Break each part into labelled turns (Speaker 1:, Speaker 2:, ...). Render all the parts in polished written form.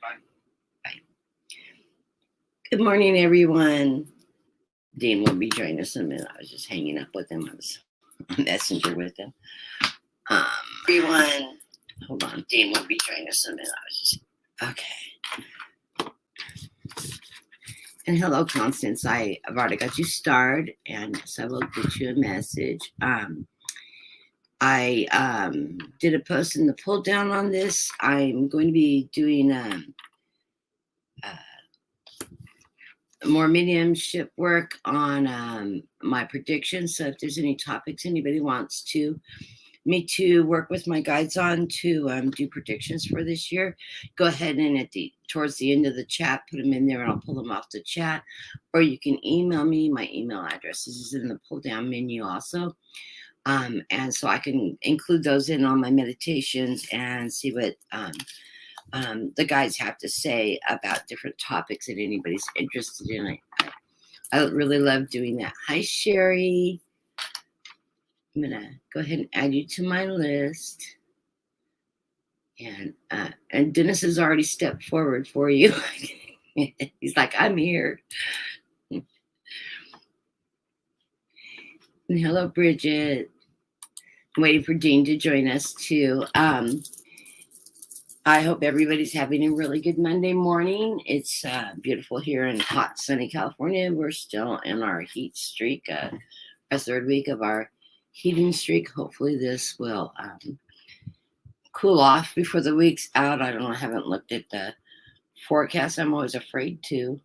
Speaker 1: Bye. Good morning, everyone. Dean will be joining us in a minute. I was just hanging up with him. I was on Messenger with him. Everyone, hold on. Dean will be joining us in a minute. Okay. And hello, Constance. I've already got you starred, and so I will get you a message. I did a post in the pull down on this. I'm going to be doing more mediumship work on my predictions. So if there's any topics anybody wants me to work with my guides on to do predictions for this year, go ahead and towards the end of the chat, put them in there and I'll pull them off the chat. Or you can email me. My email address is in the pull down menu also. And so I can include those in on my meditations and see what the guides have to say about different topics that anybody's interested in. I really love doing that. Hi, Sherry. I'm going to go ahead and add you to my list. And Dennis has already stepped forward for you. He's like, I'm here. And hello, Bridget. I'm waiting for Dean to join us too. I hope everybody's having a really good Monday morning. It's beautiful here in hot, sunny California. We're still in our heat streak, our third week of our heating streak. Hopefully this will cool off before the week's out. I don't know. I haven't looked at the forecast. I'm always afraid to.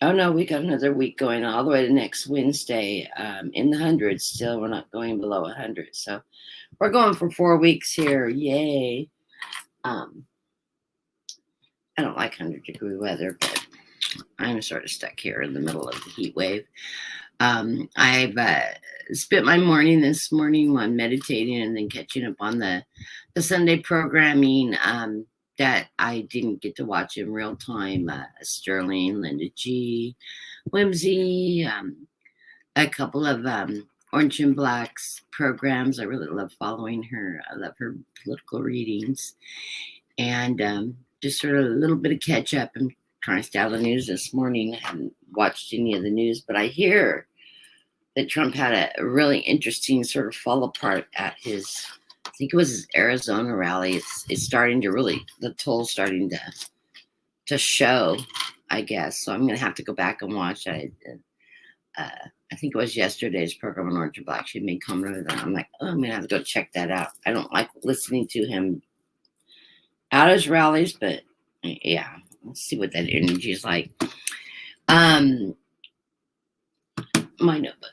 Speaker 1: Oh, no, we got another week going all the way to next Wednesday in the hundreds. Still, we're not going below 100. So we're going for 4 weeks here. Yay. I don't like 100-degree weather, but I'm sort of stuck here in the middle of the heat wave. I've spent my morning this morning on meditating and then catching up on the Sunday programming that I didn't get to watch in real time. Sterling, Linda G, Whimsy, a couple of Orange and Black's programs. I really love following her. I love her political readings. And just sort of a little bit of catch up. I'm trying to stay out of the news this morning. I haven't watched any of the news, but I hear that Trump had a really interesting sort of fall apart at his, I think it was his Arizona rally. It's starting to really, the toll's starting to show, I guess. So I'm going to have to go back and watch. I think it was yesterday's program on Orange and Black. She made comment on that. I'm like, oh, I'm going to have to go check that out. I don't like listening to him at his rallies, but yeah, let's see what that energy is like. My notebook.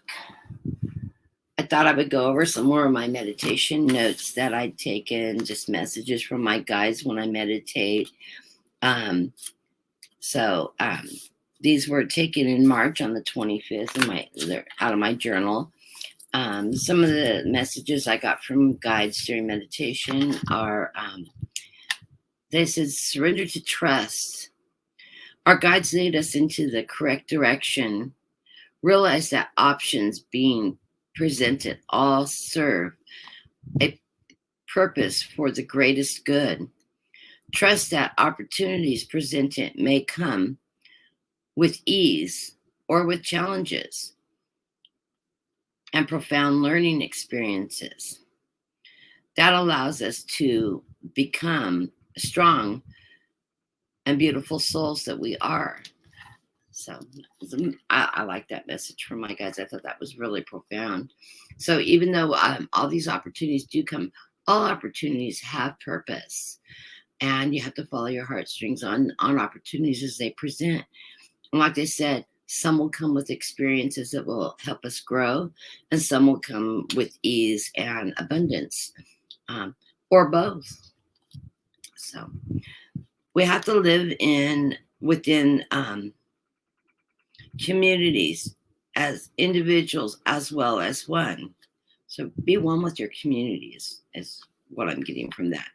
Speaker 1: I thought I would go over some more of my meditation notes that I'd taken, just messages from my guides when I meditate. So these were taken in March on the 25th, they're out of my journal. Some of the messages I got from guides during meditation are, they said, surrender to trust. Our guides lead us into the correct direction. Realize that options being presented all serve a purpose for the greatest good. Trust that opportunities presented may come with ease or with challenges and profound learning experiences. That allows us to become strong and beautiful souls that we are. So I like that message from my guys. I thought that was really profound. So even though all these opportunities do come, all opportunities have purpose. And you have to follow your heartstrings on opportunities as they present. And like they said, some will come with experiences that will help us grow, and some will come with ease and abundance, or both. So we have to live within communities as individuals as well as one. So be one with your communities is what I'm getting from that.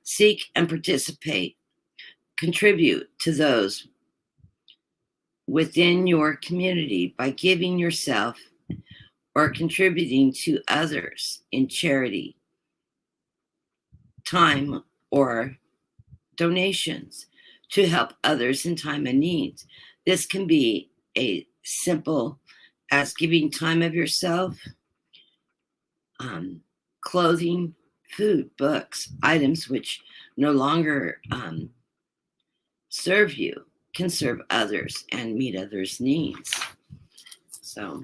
Speaker 1: Seek and participate. Contribute to those within your community by giving yourself or contributing to others in charity, time, or donations to help others in time of need. This can be a simple as giving time of yourself, clothing, food, books, items which no longer serve you, can serve others and meet others' needs. So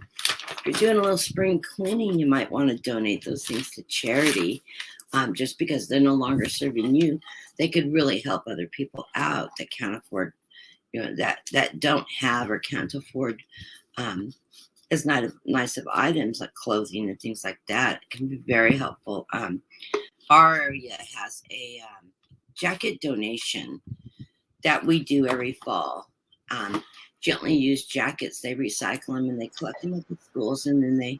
Speaker 1: if you're doing a little spring cleaning, you might want to donate those things to charity. Just because they're no longer serving you, they could really help other people out that can't afford, that don't have or can't afford as nice of items like clothing and things like that. It can be very helpful. Our area has a jacket donation that we do every fall. Gently used jackets, they recycle them and they collect them at the schools, and then they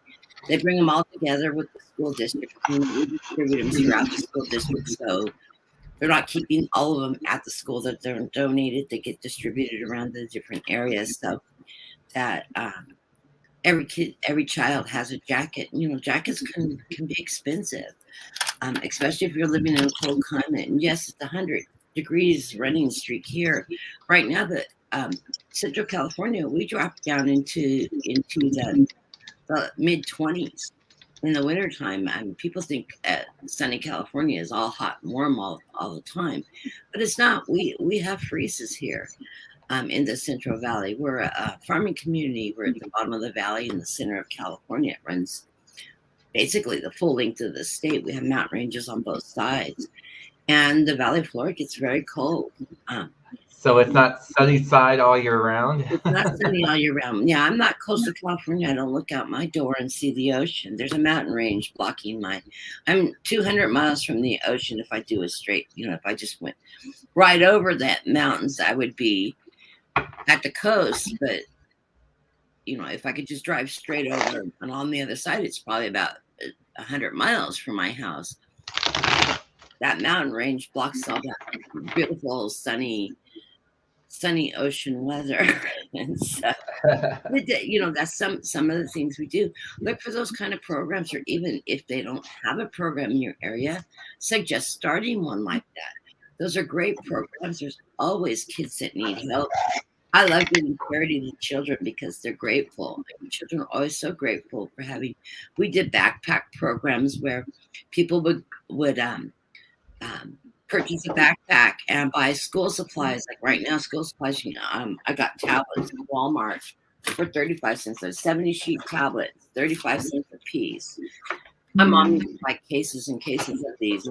Speaker 1: bring them all together with the school district, and we distribute them throughout the school district. So they're not keeping all of them at the school that they're donated. They get distributed around the different areas so that every child has a jacket. Jackets can be expensive, especially if you're living in a cold climate. And yes, it's 100 degrees running streak here right now, but Central California, we dropped down into the mid 20s in the wintertime. People think sunny California is all hot and warm all the time, but it's not. We have freezes here in the Central Valley. We're a farming community. We're at the bottom of the valley in the center of California. It runs basically the full length of the state. We have mountain ranges on both sides, and the valley floor gets very cold.
Speaker 2: So it's not sunny side all year round?
Speaker 1: It's not sunny all year round. Yeah, I'm not coastal California. I don't look out my door and see the ocean. There's a mountain range blocking I'm 200 miles from the ocean. If I do a straight, if I just went right over that mountains, I would be at the coast. But, if I could just drive straight over and on the other side, it's probably about 100 miles from my house. That mountain range blocks all that beautiful, sunny ocean weather. And so that's some of the things we do. Look for those kind of programs, or even if they don't have a program in your area, suggest starting one like that. Those are great programs. There's always kids that need help. I love giving charity to children because they're grateful. Children are always so grateful for we did backpack programs where people would purchase a backpack and buy school supplies. Like right now, school supplies, I got tablets at Walmart for 35 cents. There's 70 sheet tablets, 35 cents a piece. My mom used to buy cases and cases of these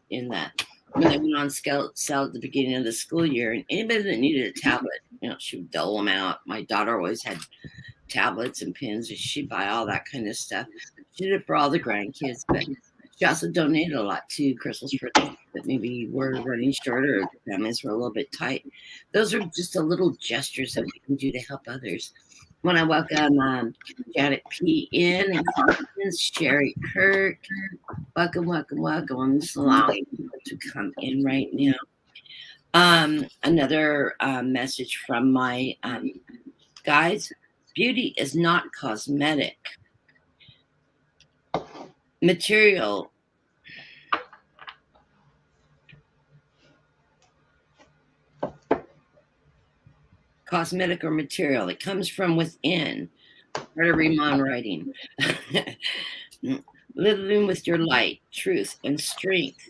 Speaker 1: in that when they went on sale at the beginning of the school year. And anybody that needed a tablet, she would dole them out. My daughter always had tablets and pens, and she'd buy all that kind of stuff. She did it for all the grandkids, but she also donated a lot to Crystals for that maybe were running short or the families were a little bit tight. Those are just a little gestures that we can do to help others. Want to welcome Janet P. in and Constance, Sherry Kirk. Welcome. I'm just allowing people to come in right now. Another message from my guides. Beauty is not cosmetic. Material. Cosmetic or material. It comes from within. Part of Riemann writing. Living with your light, truth, and strength,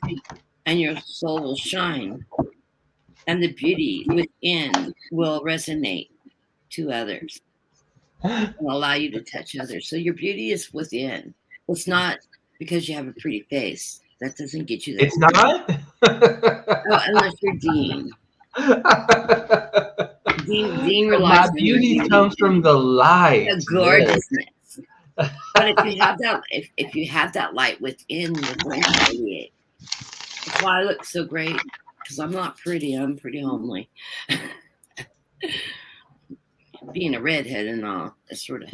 Speaker 1: and your soul will shine, and the beauty within will resonate to others and allow you to touch others. So your beauty is within. It's not because you have a pretty face. That doesn't get you there.
Speaker 2: It's not?
Speaker 1: Unless you're Dean. Dean relies
Speaker 2: my beauty comes from the light.
Speaker 1: The gorgeousness. Yes. But if you have that light within, you're going to radiate. That's why I look so great, because I'm not pretty. I'm pretty homely. Being a redhead and all, that's sort of.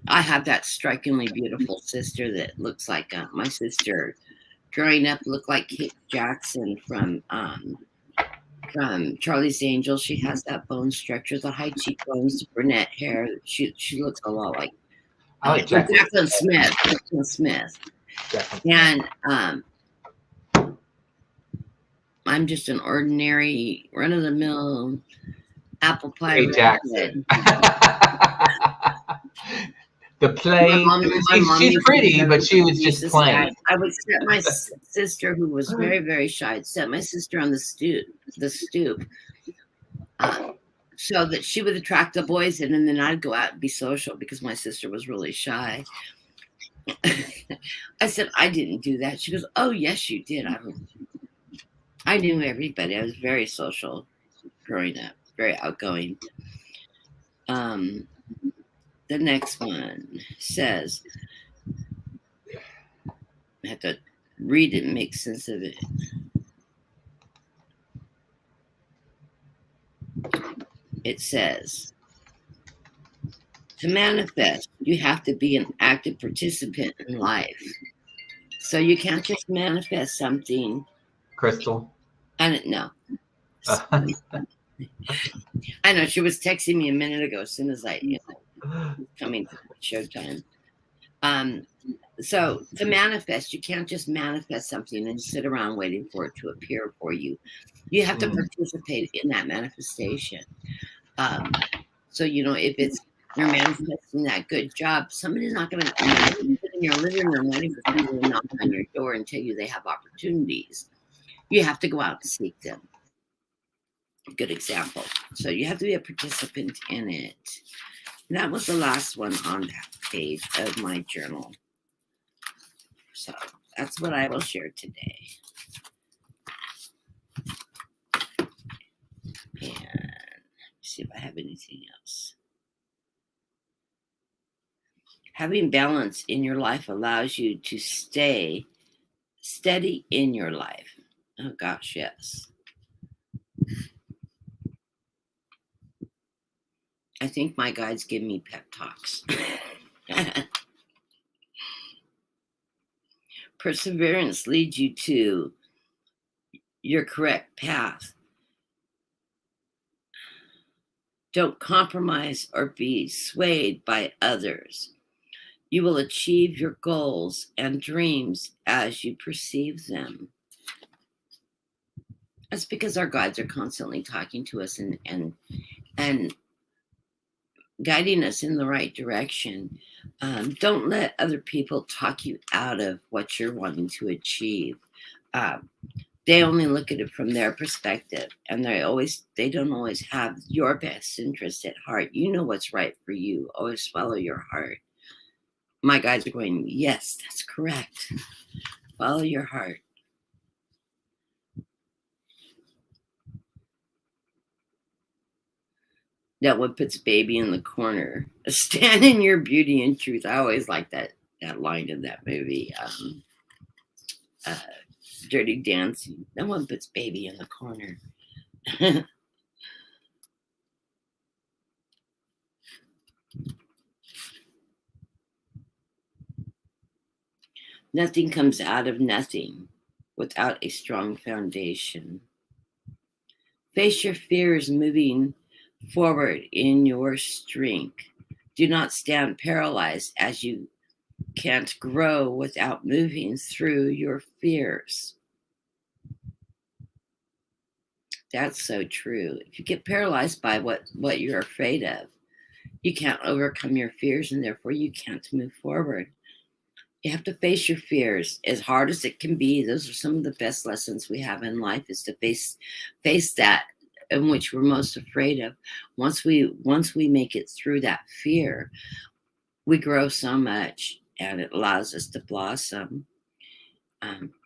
Speaker 1: I have that strikingly beautiful sister that looks like my sister. Growing up, looked like Kate Jackson from Charlie's Angels. She has that bone structure, the high cheekbones, the brunette hair. She looks a lot like Jacqueline Smith. Definitely. And I'm just an ordinary, run-of-the-mill apple pie.
Speaker 2: Hey, Jackson. The plain. She's pretty, but she was just plain.
Speaker 1: I would set my sister, who was very, very shy, I'd set my sister on the stoop, so that she would attract the boys in, and then I'd go out and be social because my sister was really shy. I said, I didn't do that. She goes, oh, yes, you did. I knew everybody. I was very social growing up, very outgoing. The next one says, I have to read it and make sense of it. It says, to manifest, you have to be an active participant in life. So you can't just manifest something.
Speaker 2: Crystal?
Speaker 1: No. I know, she was texting me a minute ago as soon as I, coming to showtime. So to manifest, you can't just manifest something and sit around waiting for it to appear for you. You have to participate in that manifestation. So, if you're manifesting that good job, somebody's not going to sit in your living room waiting for people to knock on your door and tell you they have opportunities. You have to go out and seek them. Good example. So you have to be a participant in it. And that was the last one on that page of my journal. So that's what I will share today. And see if I have anything else. Having balance in your life allows you to stay steady in your life. Oh gosh, yes. I think my guides give me pep talks. Perseverance leads you to your correct path. Don't compromise or be swayed by others. You will achieve your goals and dreams as you perceive them. That's because our guides are constantly talking to us and guiding us in the right direction. Don't let other people talk you out of what you're wanting to achieve. They only look at it from their perspective, and they don't always have your best interest at heart. You know what's right for you. Always follow your heart. My guides are going, yes, that's correct. Follow your heart. That one puts baby in the corner. Stand in your beauty and truth. I always like that line in that movie. Dirty Dancing. That one puts baby in the corner. Nothing comes out of nothing without a strong foundation. Face your fears moving forward in your strength. Do not stand paralyzed as you can't grow without moving through your fears. That's so true. If you get paralyzed by what you're afraid of, you can't overcome your fears, and therefore you can't move forward. You have to face your fears as hard as it can be. Those are some of the best lessons we have in life, is to face that in which we're most afraid of. Once we make it through that fear, we grow so much, and it allows us to blossom.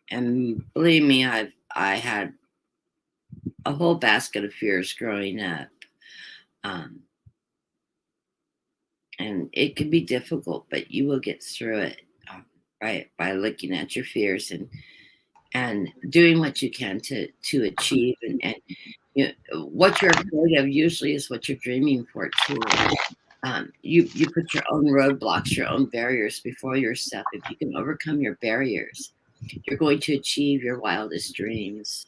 Speaker 1: And believe me, I had a whole basket of fears growing up. And it can be difficult, but you will get through it, right? By looking at your fears and doing what you can to achieve. And what you're afraid of usually is what you're dreaming for too. You put your own roadblocks, your own barriers before yourself. If you can overcome your barriers, you're going to achieve your wildest dreams.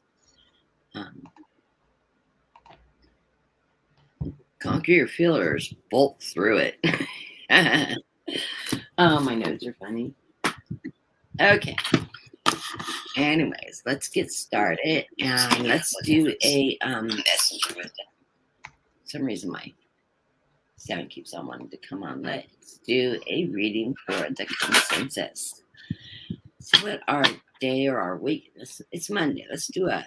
Speaker 1: Conquer your feelers, bolt through it. Oh, my notes are funny. Okay. Anyways, let's get started and let's do a messenger with it. For some reason my sound keeps on wanting to come on. Let's do a reading for the consensus. So what our day or our week? It's Monday. Let's do a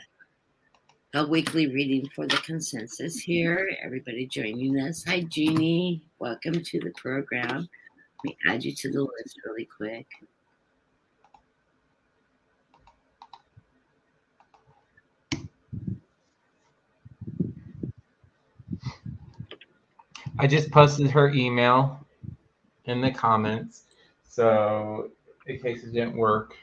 Speaker 1: weekly reading for the consensus here. Everybody joining us. Hi, Jeannie. Welcome to the program. Let me add you to the list really quick.
Speaker 2: I just posted her email in the comments. So in case it didn't work,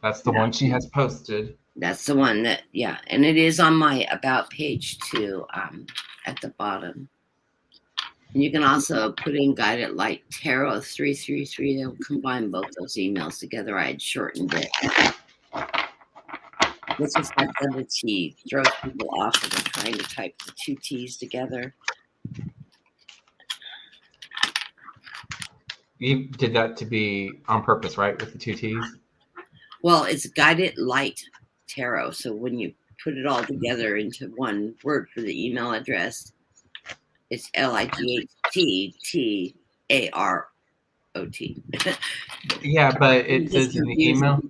Speaker 2: that's the one she has posted.
Speaker 1: That's the one that, yeah. And it is on my about page too, at the bottom. And you can also put in Guided Light Tarot 333. They'll combine both those emails together. I had shortened it. This is that double T. Throws people off when they're trying to type the two T's together.
Speaker 2: You did that to be on purpose, right? With the two T's?
Speaker 1: Well, it's Guided Light Tarot. So when you put it all together into one word for the email address, it's LIGHTTAROT.
Speaker 2: Yeah, but it says in the email.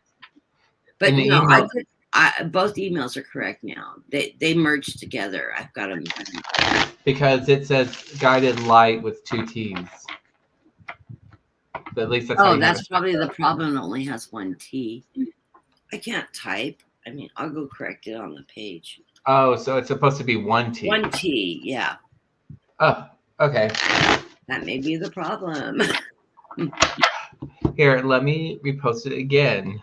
Speaker 1: But
Speaker 2: in the
Speaker 1: no,
Speaker 2: email,
Speaker 1: both emails are correct now. They merged together. I've got them.
Speaker 2: Because it says Guided Light with two T's. But at least that's how you
Speaker 1: that's probably the problem. It only has one T. I can't type. I mean, I'll go correct it on the page.
Speaker 2: Oh, so it's supposed to be one T.
Speaker 1: One T, yeah.
Speaker 2: Oh, okay.
Speaker 1: That may be the problem.
Speaker 2: Here, let me repost it again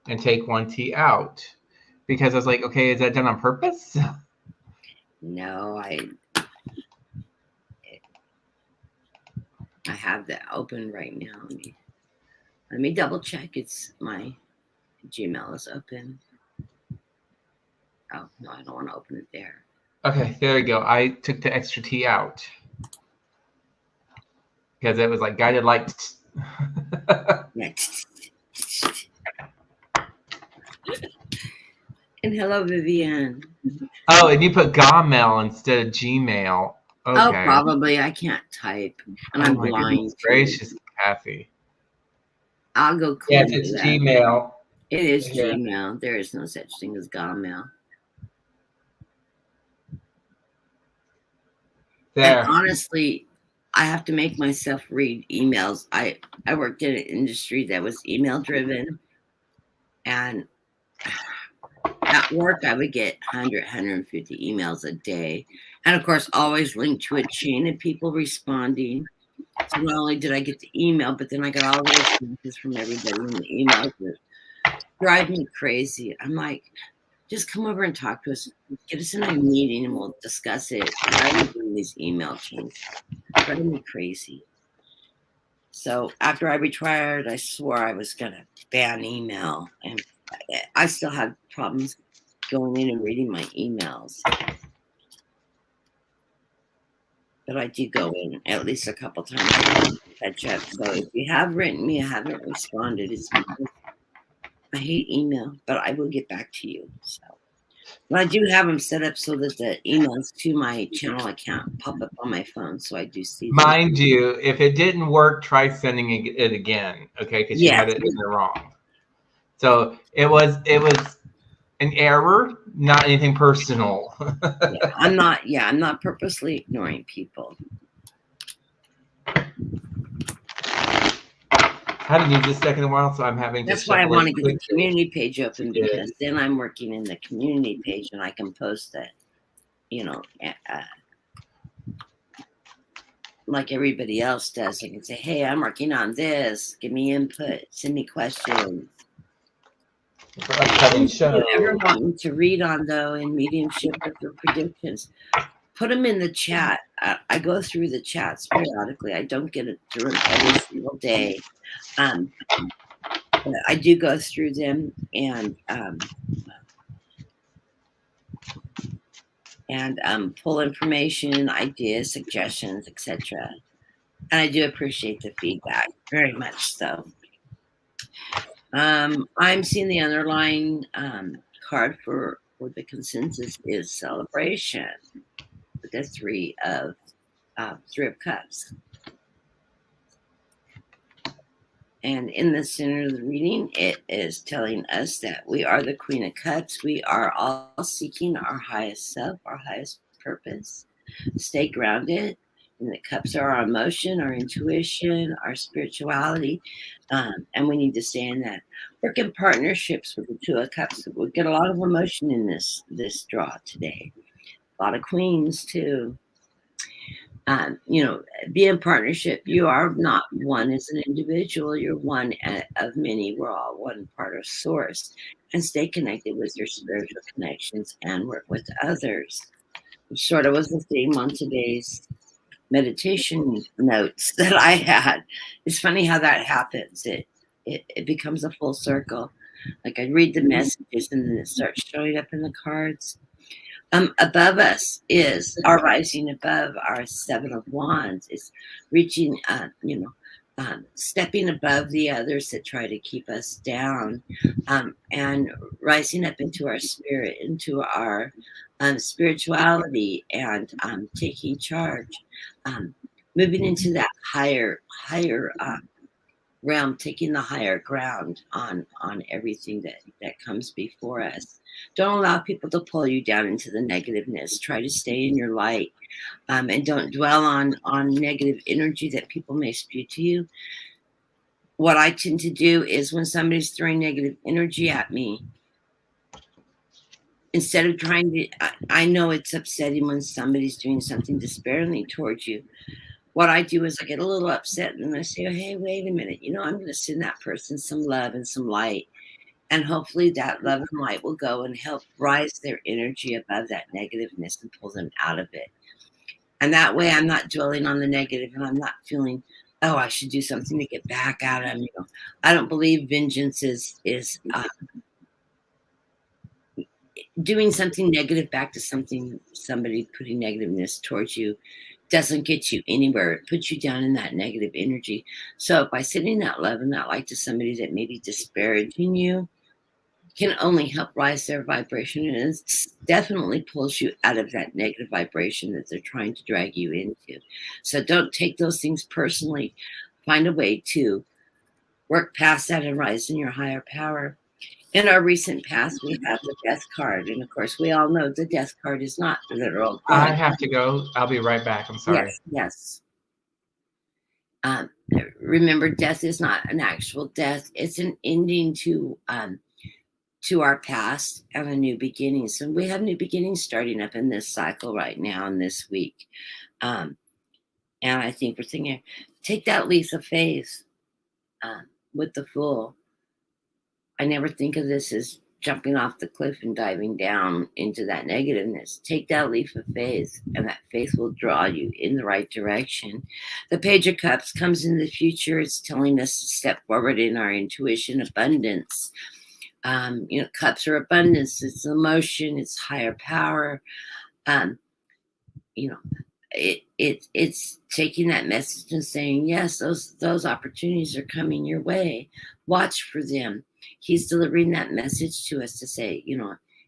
Speaker 2: and take one T out. Because I was like, okay, is that done on purpose?
Speaker 1: No, I have that open right now. Let me double check. It's my Gmail is open. Oh, no, I don't want to open it there.
Speaker 2: Okay, there we go. I took the extra T out. Because it was like Guided Light.
Speaker 1: And hello, Vivian.
Speaker 2: Oh, and you put Gmail instead of Gmail. Okay.
Speaker 1: Oh, probably. I can't type. And I'm blind.
Speaker 2: Gracious, Kathy.
Speaker 1: I'll go
Speaker 2: clear. Yes, it's that. Gmail.
Speaker 1: It is Gmail. There is no such thing as Gmail.
Speaker 2: There.
Speaker 1: And honestly, I have to make myself read emails. I worked in an industry that was email driven, and at work I would get 100, 150 emails a day, and of course always linked to a chain of people responding. So not only did I get the email, but then I got all the responses from everybody in the email group. Drive me crazy. I'm like, just come over and talk to us. Get us in a meeting and we'll discuss it. Why are we doing these email chains? Drive me crazy. So after I retired, I swore I was going to ban email. And I still have problems going in and reading my emails. But I do go in at least a couple times to catch up. So if you have written me, I haven't responded. It's because I hate email, but I will get back to you. So, but I do have them set up so that the emails to my channel account pop up on my phone, so I do see them.
Speaker 2: Mind you, if it didn't work, try sending it again, okay? Because you had it in the wrong. So it was an error, not anything personal.
Speaker 1: I'm not purposely ignoring people.
Speaker 2: I haven't used this deck in a while, so I'm having to.
Speaker 1: That's why I want to get the community page open, because then I'm working in the community page and I can post that, like everybody else does. I can say, hey, I'm working on this. Give me input. Send me questions.
Speaker 2: For upcoming show.
Speaker 1: If you ever want me to read on, though, in mediumship or for predictions, put them in the chat. I go through the chats periodically. I don't get it through them every single day. But I do go through them and pull information, ideas, suggestions, etc. And I do appreciate the feedback very much so. I'm seeing the underlying card for the consensus is celebration with the Three of Cups. And in the center of the reading, it is telling us that we are the Queen of Cups. We are all seeking our highest self, our highest purpose. Stay grounded. And the cups are our emotion, our intuition, our spirituality. And we need to stay in that. Work in partnerships with the Two of Cups. We get a lot of emotion in this draw today. A lot of queens, too. Be in partnership. You are not one as an individual. You're one of many. We're all one part of source. And stay connected with your spiritual connections and work with others. Which sort of was the theme on today's meditation notes that I had. It's funny how that happens. It becomes a full circle. Like I read the messages and then it starts showing up in the cards. Above us is our rising above our Seven of Wands. It's reaching, stepping above the others that try to keep us down, and rising up into our spirit, into our spirituality, and taking charge, moving into that higher realm, taking the higher ground on everything that comes before us. Don't allow people to pull you down into the negativeness. Try to stay in your light, and don't dwell on negative energy that people may spew to you. What I tend to do is when somebody's throwing negative energy at me, instead of trying to, I know it's upsetting when somebody's doing something despairingly towards you. What I do is I get a little upset and I say, oh, hey, wait a minute. I'm going to send that person some love and some light. And hopefully that love and light will go and help rise their energy above that negativeness and pull them out of it. And that way I'm not dwelling on the negative and I'm not feeling, oh, I should do something to get back at them. I don't believe vengeance is doing something negative back to somebody putting negativeness towards you. Doesn't get you anywhere. It puts you down in that negative energy. So by sending that love and that light to somebody that may be disparaging you can only help rise their vibration, and it definitely pulls you out of that negative vibration that they're trying to drag you into. So don't take those things personally. Find a way to work past that and rise in your higher power. In our recent past, we have the death card. And of course, we all know the death card is not literal.
Speaker 2: I have to go. I'll be right back. I'm sorry.
Speaker 1: Yes. Remember, death is not an actual death. It's an ending to our past and a new beginning. So we have new beginnings starting up in this cycle right now and this week. And I think we're thinking, take that leap of faith with the Fool. I never think of this as jumping off the cliff and diving down into that negativeness. Take that leap of faith, and that faith will draw you in the right direction. The Page of Cups comes in the future. It's telling us to step forward in our intuition, abundance. Cups are abundance. It's emotion. It's higher power. It's taking that message and saying, yes, those opportunities are coming your way. Watch for them. He's delivering that message to us to say,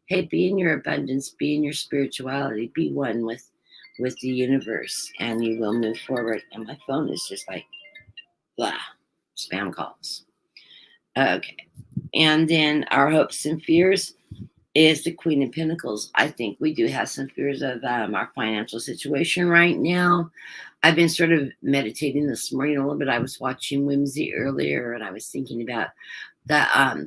Speaker 1: hey, be in your abundance, be in your spirituality, be one with the universe, and you will move forward. And my phone is just like, blah, spam calls. Okay. And then our hopes and fears is the Queen of Pentacles. I think we do have some fears of our financial situation right now. I've been sort of meditating this morning a little bit. I was watching Whimsy earlier, and I was thinking about that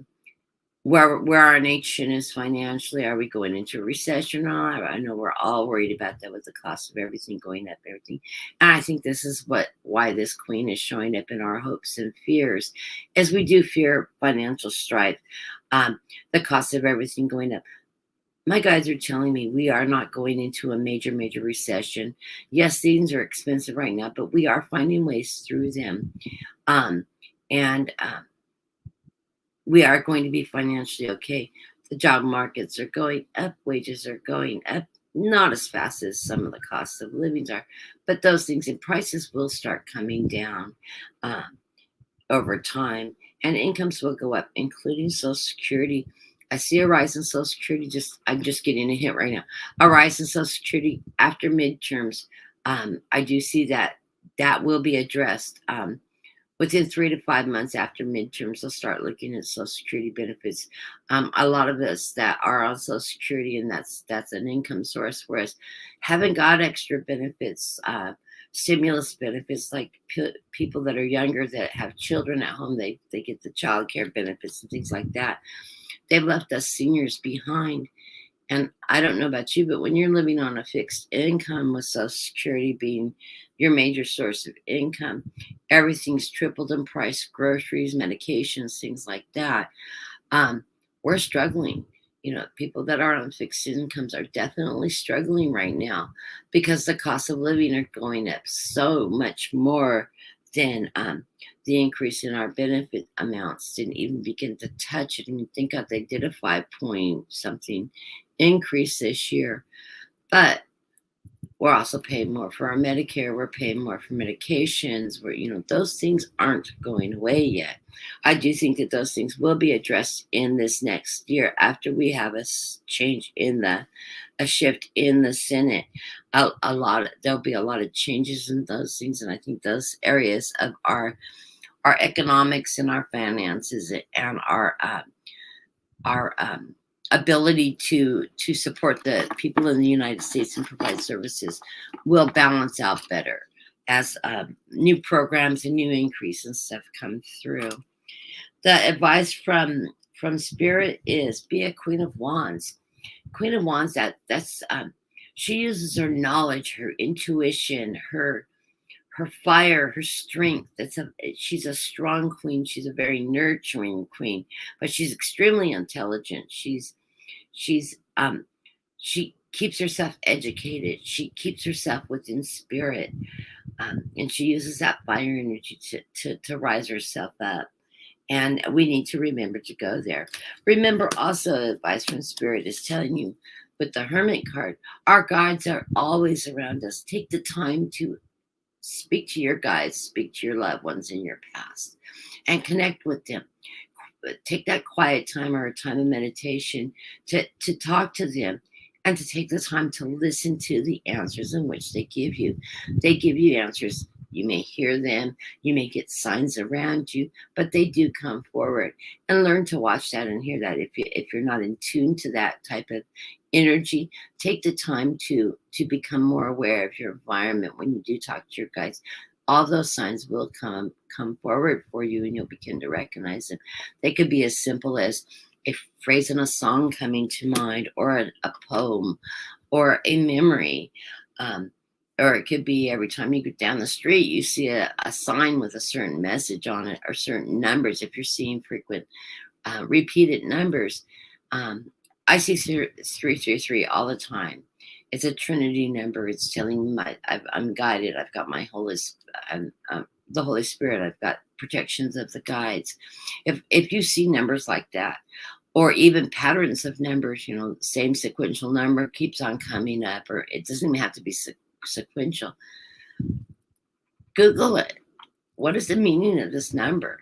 Speaker 1: where our nation is financially. Are we going into a recession or not? I know we're all worried about that with the cost of everything going up, everything. And I think this is why this Queen is showing up in our hopes and fears, as we do fear financial strife, the cost of everything going up. My guides are telling me we are not going into a major recession. Yes, things are expensive right now, but we are finding ways through them. We are going to be financially okay. The job markets are going up. Wages are going up. Not as fast as some of the costs of living are, but those things in prices will start coming down over time. and incomes will go up, including Social Security. I see a rise in Social Security. I'm just getting a hint right now. A rise in Social Security after midterms. I do see that will be addressed. Within 3 to 5 months after midterms, they'll start looking at Social Security benefits. A lot of us that are on Social Security, and that's an income source for us, haven't got extra benefits, stimulus benefits, like people that are younger that have children at home. They get the child care benefits and things like that. They've left us seniors behind. And I don't know about you, but when you're living on a fixed income with Social Security being your major source of income, everything's tripled in price, groceries, medications, things like that. We're struggling. People that are on fixed incomes are definitely struggling right now because the cost of living are going up so much more than the increase in our benefit amounts didn't even begin to touch it. And you think they did a 5 point something increase this year, but we're also paying more for our Medicare. We're paying more for medications. Those things aren't going away yet. I do think that those things will be addressed in this next year after we have a change a shift in the Senate. There'll be a lot of changes in those things, and I think those areas of our economics and our finances and our ability to support the people in the United States and provide services will balance out better as new programs and new increase and stuff come through. The advice from Spirit is be a Queen of Wands. Queen of Wands, that's she uses her knowledge, her intuition, her fire, her strength. She's a strong queen. She's a very nurturing queen, but she's extremely intelligent. She keeps herself educated. She keeps herself within spirit, and she uses that fire energy to rise herself up. And we need to remember to go there. Remember also, advice from Spirit is telling you with the Hermit card, our guides are always around us. Take the time to speak to your guides, speak to your loved ones in your past, and connect with them. Take that quiet time or a time of meditation to talk to them and to take the time to listen to the answers in which they give you. They give you answers. You may hear them, you may get signs around you, but they do come forward. And learn to watch that and hear that. If you're not in tune to that type of energy, take the time to become more aware of your environment when you do talk to your guides. All those signs will come forward for you, and you'll begin to recognize them. They could be as simple as a phrase in a song coming to mind, or a poem, or a memory. Or it could be every time you go down the street, you see a sign with a certain message on it, or certain numbers. If you're seeing frequent repeated numbers, I see 333 all the time. It's a Trinity number. It's telling me I'm guided. I've got my the Holy Spirit. I've got protections of the guides. If you see numbers like that, or even patterns of numbers, same sequential number keeps on coming up, or it doesn't even have to be sequential. Google it. What is the meaning of this number?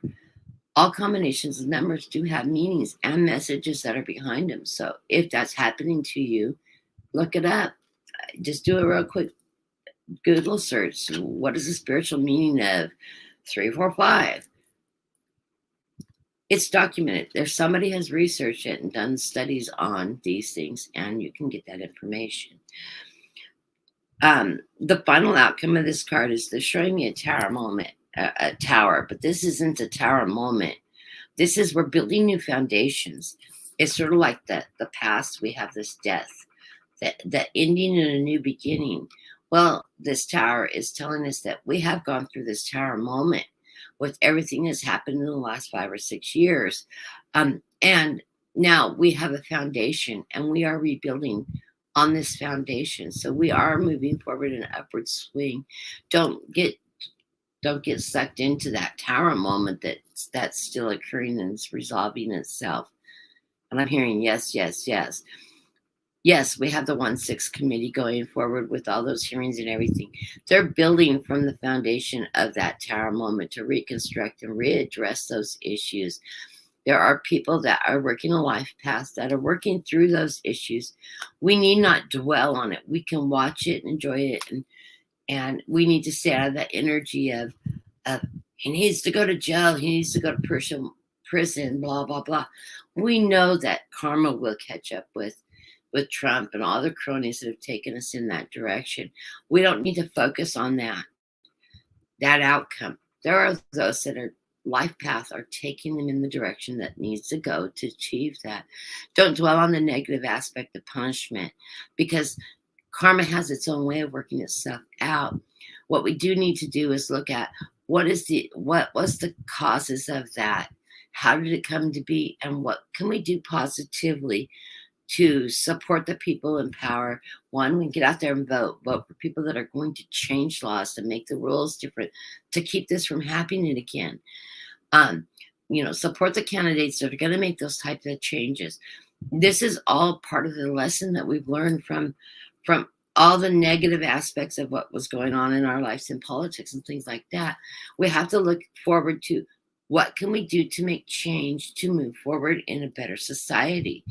Speaker 1: All combinations of numbers do have meanings and messages that are behind them. So if that's happening to you, look it up. Just do a real quick Google search. What is the spiritual meaning of 345? It's documented. Somebody has researched it and done studies on these things, and you can get that information. The final outcome of this card is they're showing me a tower moment, a tower, but this isn't a tower moment. This is, we're building new foundations. It's sort of like the past. We have this death, the ending and a new beginning. Well, this tower is telling us that we have gone through this tower moment with everything that's happened in the last 5 or 6 years. And now we have a foundation, and we are rebuilding on this foundation. So we are moving forward in an upward swing. Don't get sucked into that tower moment that's still occurring and it's resolving itself. And I'm hearing yes, yes, yes. Yes, we have the 1/6 committee going forward with all those hearings and everything. They're building from the foundation of that tower moment to reconstruct and readdress those issues. There are people that are working a life path that are working through those issues. We need not dwell on it. We can watch it, enjoy it, and we need to stay out of that energy of he needs to go to jail, he needs to go to prison, blah blah blah. We know that karma will catch up with Trump and all the cronies that have taken us in that direction. We don't need to focus on that outcome. There are those that are life path are taking them in the direction that needs to go to achieve that. Don't dwell on the negative aspect of punishment, because karma has its own way of working itself out. What we do need to do is look at what was the causes of that? How did it come to be? And what can we do positively to support the people in power? One, we can get out there and vote for people that are going to change laws to make the rules different, to keep this from happening again. Support the candidates that are going to make those types of changes. This is all part of the lesson that we've learned from all the negative aspects of what was going on in our lives in politics and things like that. We have to look forward to what can we do to make change to move forward in a better society.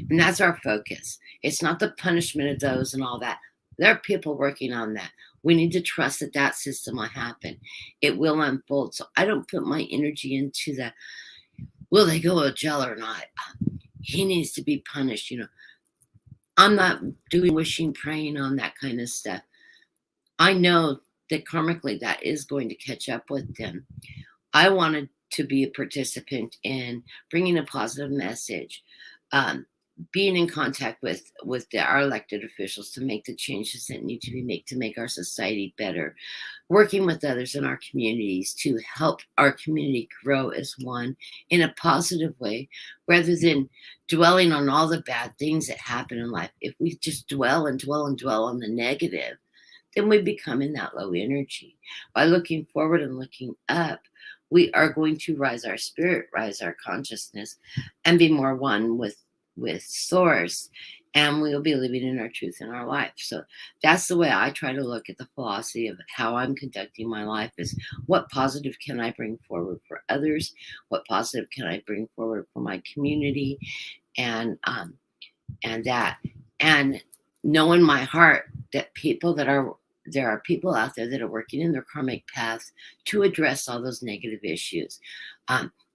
Speaker 1: And that's our focus. It's not the punishment of those and all that. There are people working on that. We need to trust that system will happen. It will unfold. So I don't put my energy into the, will they go to jail or not? He needs to be punished. I'm not doing wishing, praying on that kind of stuff. I know that karmically that is going to catch up with them. I wanted to be a participant in bringing a positive message, being in contact with our elected officials to make the changes that need to be made to make our society better, working with others in our communities to help our community grow as one in a positive way, rather than dwelling on all the bad things that happen in life. If we just dwell and dwell and dwell on the negative, then we become in that low energy. By looking forward and looking up, we are going to rise our spirit, rise our consciousness, and be more one with source, and we'll be living in our truth in our life. So that's the way I try to look at the philosophy of how I'm conducting my life, is what positive can I bring forward for others? What positive can I bring forward for my community? And know in my heart that there are people out there that are working in their karmic path to address all those negative issues.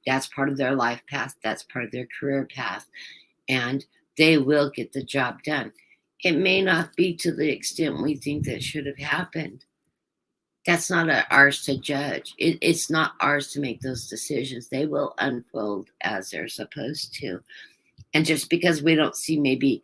Speaker 1: That's part of their life path. That's part of their career path. And they will get the job done. It may not be to the extent we think that should have happened. That's not ours to judge. It's not ours to make those decisions. They will unfold as they're supposed to. And just because we don't see maybe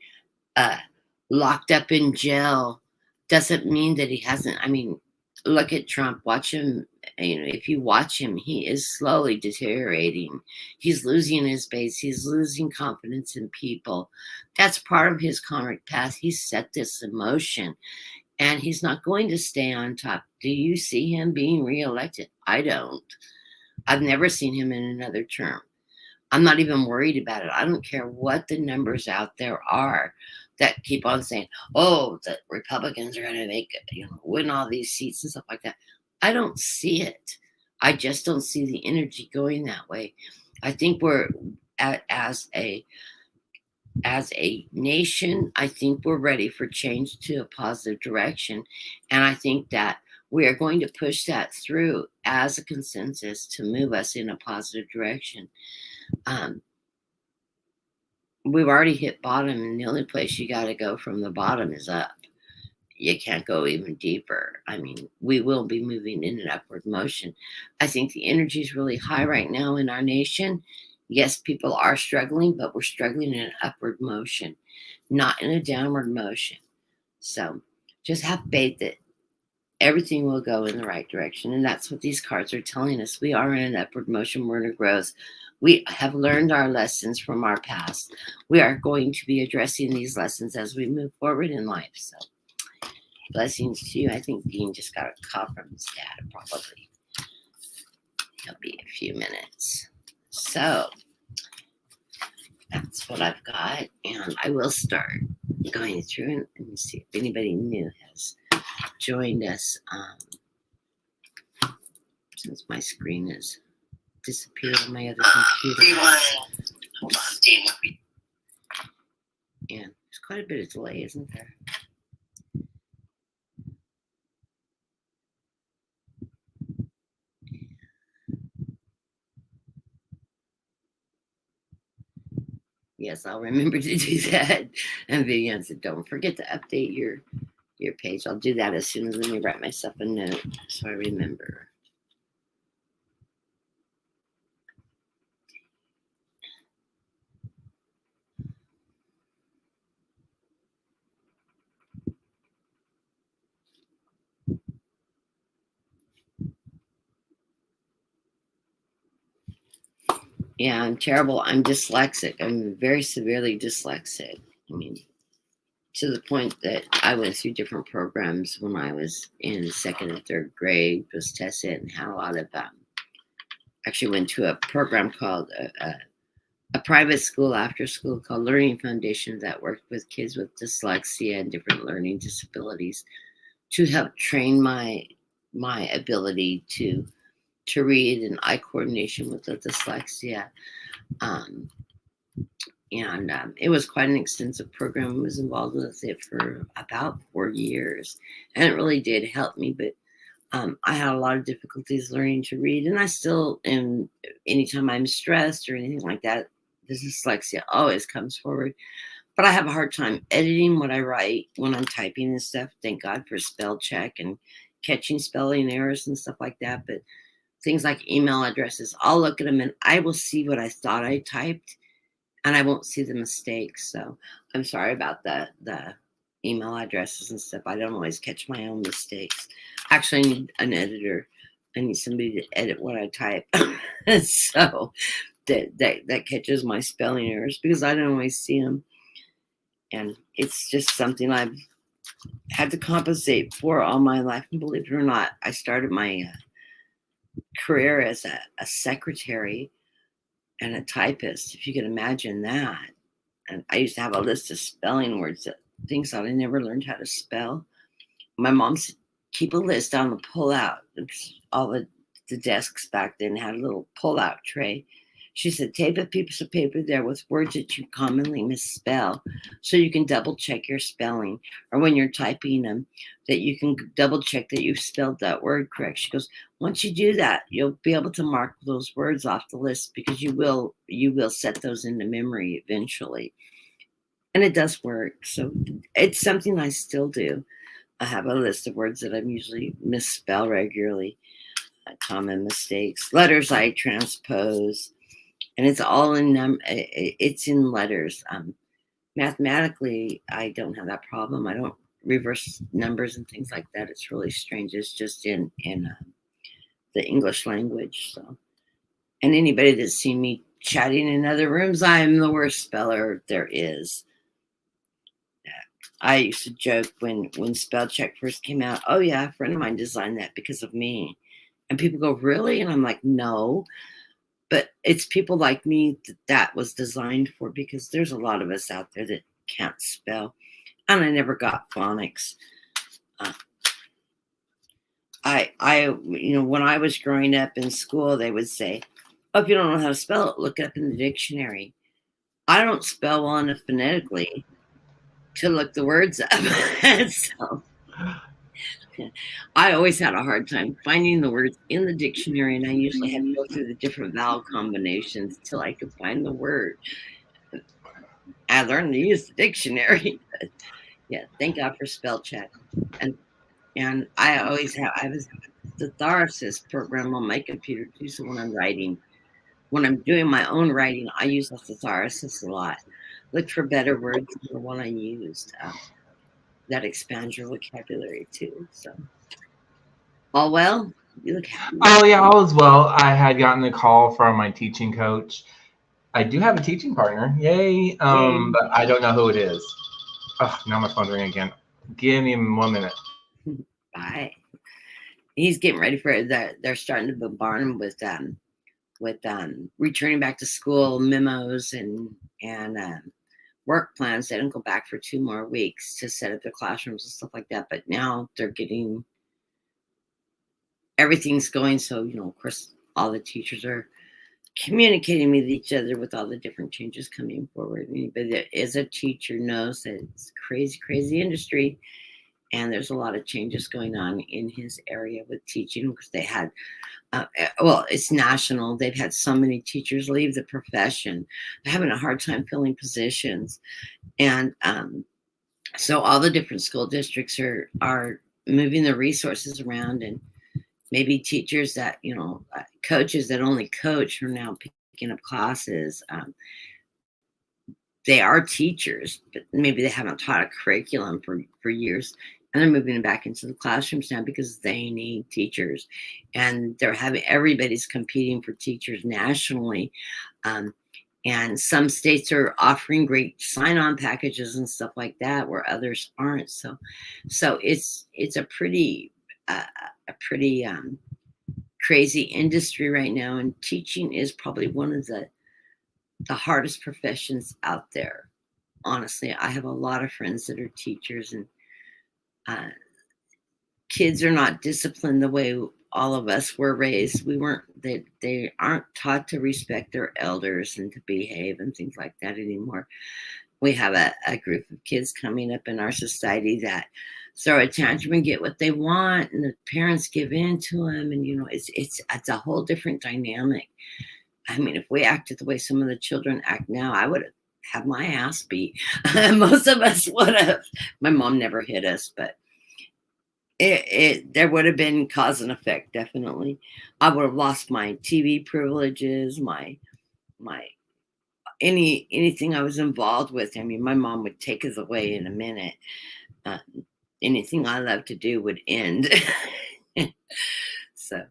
Speaker 1: locked up in jail doesn't mean that he hasn't. I mean, look at Trump. Watch him. If you watch him, he is slowly deteriorating. He's losing his base. He's losing confidence in people. That's part of his karmic path. He's set this in motion, and he's not going to stay on top. Do you see him being reelected? I don't. I've never seen him in another term. I'm not even worried about it. I don't care what the numbers out there are that keep on saying, oh, the Republicans are going to make it, win all these seats and stuff like that. I don't see it. I just don't see the energy going that way. I think we're as a nation, I think we're ready for change to a positive direction. And I think that we are going to push that through as a consensus to move us in a positive direction. We've already hit bottom, and the only place you got to go from the bottom is up. You can't go even deeper. I mean, we will be moving in an upward motion. I think the energy is really high right now in our nation. Yes, people are struggling, but we're struggling in an upward motion, not in a downward motion. So just have faith that everything will go in the right direction. And that's what these cards are telling us. We are in an upward motion. We're in a growth. We have learned our lessons from our past. We are going to be addressing these lessons as we move forward in life. So blessings to you. I think Dean just got a call from his dad, probably. He'll be a few minutes. So that's what I've got, and I will start. going through, and let me see if anybody new has joined us. Since my screen has disappeared on my other computer. Hold on. Yeah, there's quite a bit of delay, isn't there? Yes, I'll remember to do that. And Vivian said, don't forget to update your page. I'll do that as soon as let me write myself a note so I remember. Yeah, I'm terrible. I'm dyslexic. I'm very severely dyslexic. I mean, to the point that I went through different programs when I was in second and third grade, was tested and had a lot of, actually went to a program called a private school after school called Learning Foundation that worked with kids with dyslexia and different learning disabilities to help train my ability to read and eye coordination with the dyslexia. And it was quite an extensive program. I was involved with it for about 4 years, and it really did help me. But I had a lot of difficulties learning to read, and I still am. Anytime I'm stressed or anything like that, the dyslexia always comes forward. But I have a hard time editing what I write when I'm typing and stuff. Thank God for spell check and catching spelling errors and stuff like that. But things like email addresses, I'll look at them and I will see what I thought I typed, and I won't see the mistakes. So I'm sorry about the email addresses and stuff. I don't always catch my own mistakes. Actually, I need an editor. I need somebody to edit what I type. So that catches my spelling errors because I don't always see them. And it's just something I've had to compensate for all my life. And believe it or not, I started my career as a secretary and a typist, if you can imagine that. And I used to have a list of spelling words, things that I never learned how to spell. My mom said, keep a list on the pull-out. All the desks back then had a little pull-out tray. She said, tape a piece of paper there with words that you commonly misspell so you can double check your spelling. Or when you're typing them, that you can double check that you've spelled that word correct. She goes, once you do that, you'll be able to mark those words off the list because you will set those into memory eventually. And it does work. So it's something I still do. I have a list of words that I usually misspell regularly, common mistakes, letters I transpose, and it's all in it's in letters. Mathematically, I don't have that problem. I don't reverse numbers and things like that. It's really strange. It's just in the English language. So, and anybody that's seen me chatting in other rooms, I am the worst speller there is. I used to joke when spell check first came out, oh yeah, a friend of mine designed that because of me. And people go, really? And I'm like, no. But it's people like me that was designed for, because there's a lot of us out there that can't spell. And I never got phonics. When I was growing up in school, they would say, oh, if you don't know how to spell it, look it up in the dictionary. I don't spell well enough phonetically to look the words up. So I always had a hard time finding the words in the dictionary, and I usually had to go through the different vowel combinations until I could find the word. I learned to use the dictionary. But yeah, thank God for spell check. And I always have, I have a thesaurus program on my computer too, so when I'm doing my own writing, I use a thesaurus a lot. Look for better words than the one I used. That expands your vocabulary too. So, all well? You look happy.
Speaker 2: Oh yeah, all is well. I had gotten a call from my teaching coach. I do have a teaching partner. Yay. But I don't know who it is. Oh, now my phone's ringing again. Give me 1 minute.
Speaker 1: Bye. He's getting ready for it. They're starting to bombard him with returning back to school memos and work plans. They don't go back for 2 more weeks to set up their classrooms and stuff like that. But now they're getting, everything's going. So, of course, all the teachers are communicating with each other with all the different changes coming forward. Anybody that is a teacher knows that it's crazy, crazy industry. And there's a lot of changes going on in his area with teaching because they had, it's national. They've had so many teachers leave the profession. They're having a hard time filling positions. And so all the different school districts are moving the resources around, and maybe teachers that, coaches that only coach are now picking up classes. They are teachers, but maybe they haven't taught a curriculum for years. And they're moving them back into the classrooms now because they need teachers. And everybody's competing for teachers nationally. And some states are offering great sign-on packages and stuff like that, where others aren't. So it's a pretty crazy industry right now. And teaching is probably one of the hardest professions out there. Honestly, I have a lot of friends that are teachers, and kids are not disciplined the way all of us were raised. They aren't taught to respect their elders and to behave and things like that anymore. We have a group of kids coming up in our society that throw a tantrum and get what they want, and the parents give in to them. And, it's a whole different dynamic. I mean, if we acted the way some of the children act now, I would have my ass beat. Most of us would have. My mom never hit us, but there would have been cause and effect, definitely. I would have lost my TV privileges, my anything I was involved with. I mean, my mom would take us away in a minute. Anything I loved to do would end. So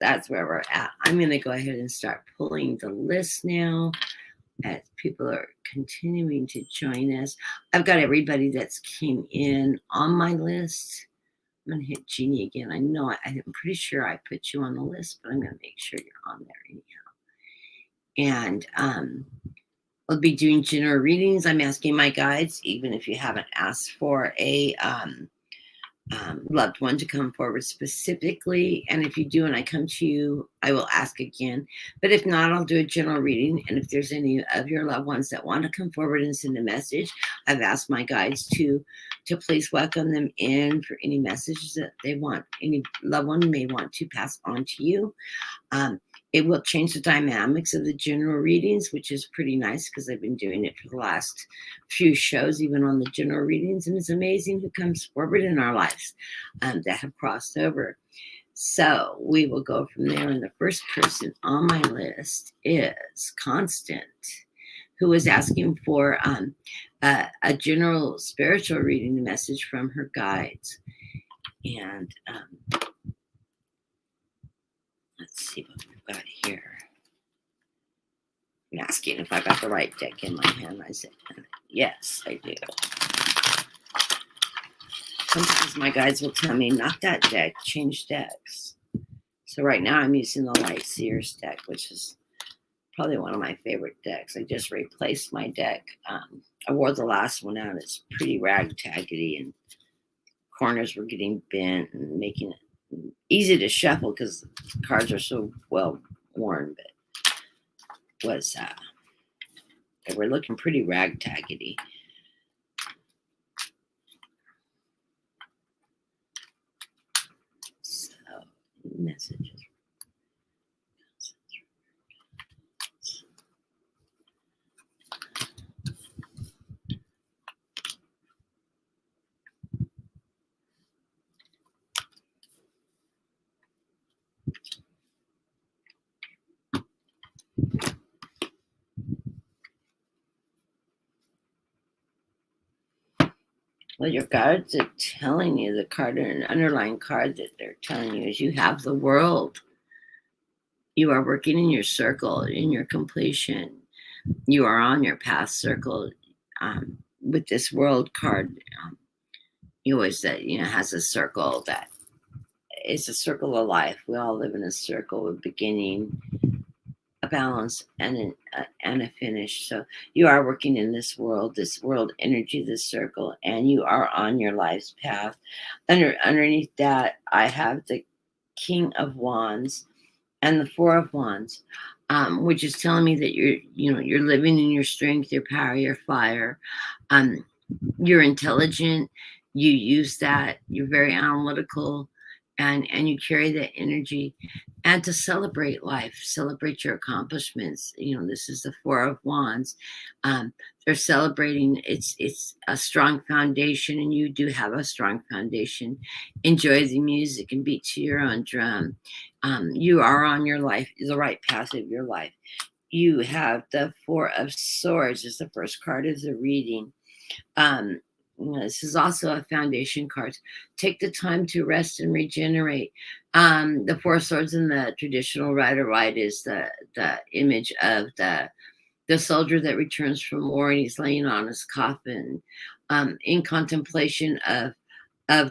Speaker 1: that's where we're at. I'm going to go ahead and start pulling the list now as people are continuing to join us. I've got everybody that's came in on my list. I'm going to hit Jeannie again. I know I'm pretty sure I put you on the list, but I'm going to make sure you're on there anyhow. And I'll be doing general readings. I'm asking my guides, even if you haven't asked for a loved one to come forward specifically. And if you do and I come to you, I will ask again. But if not, I'll do a general reading. And if there's any of your loved ones that want to come forward and send a message, I've asked my guides to please welcome them in for any messages that they want, any loved one may want to pass on to you. It will change the dynamics of the general readings, which is pretty nice because I've been doing it for the last few shows, even on the general readings. And it's amazing who comes forward in our lives that have crossed over. So we will go from there. And the first person on my list is Constant, who is asking for a general spiritual reading message from her guides. And let's see what we've got here. I'm asking if I got the right deck in my hand. I said, yes, I do. Sometimes my guides will tell me, not that deck, change decks. So right now I'm using the Light Seers deck, which is probably one of my favorite decks. I just replaced my deck. I wore the last one out. It's pretty ragtaggedy, and corners were getting bent and making it easy to shuffle because the cards are so well worn, but they were looking pretty ragtaggedy. So messages. Well, your cards are telling you, the card, an underlying card that they're telling you is you have the world. You are working in your circle, in your completion. You are on your path circle. With this world card, you always say, has a circle that it's a circle of life. We all live in a circle, a beginning, a balance and a finish. So you are working in this world energy, this circle, and you are on your life's path. Underneath that, I have the King of Wands and the Four of Wands, which is telling me that you're living in your strength, your power, your fire. You're intelligent. You use that. You're very analytical, and you carry that energy. And to celebrate life, celebrate your accomplishments. This is the Four of Wands. They're celebrating. It's a strong foundation, and you do have a strong foundation. Enjoy the music and beat to your own drum. You are on your life, the right path of your life. You have the Four of Swords as the first card of the reading. This is also a foundation card. Take the time to rest and regenerate. The Four of Swords in the traditional rider-waite is the image of the soldier that returns from war, and he's laying on his coffin, in contemplation of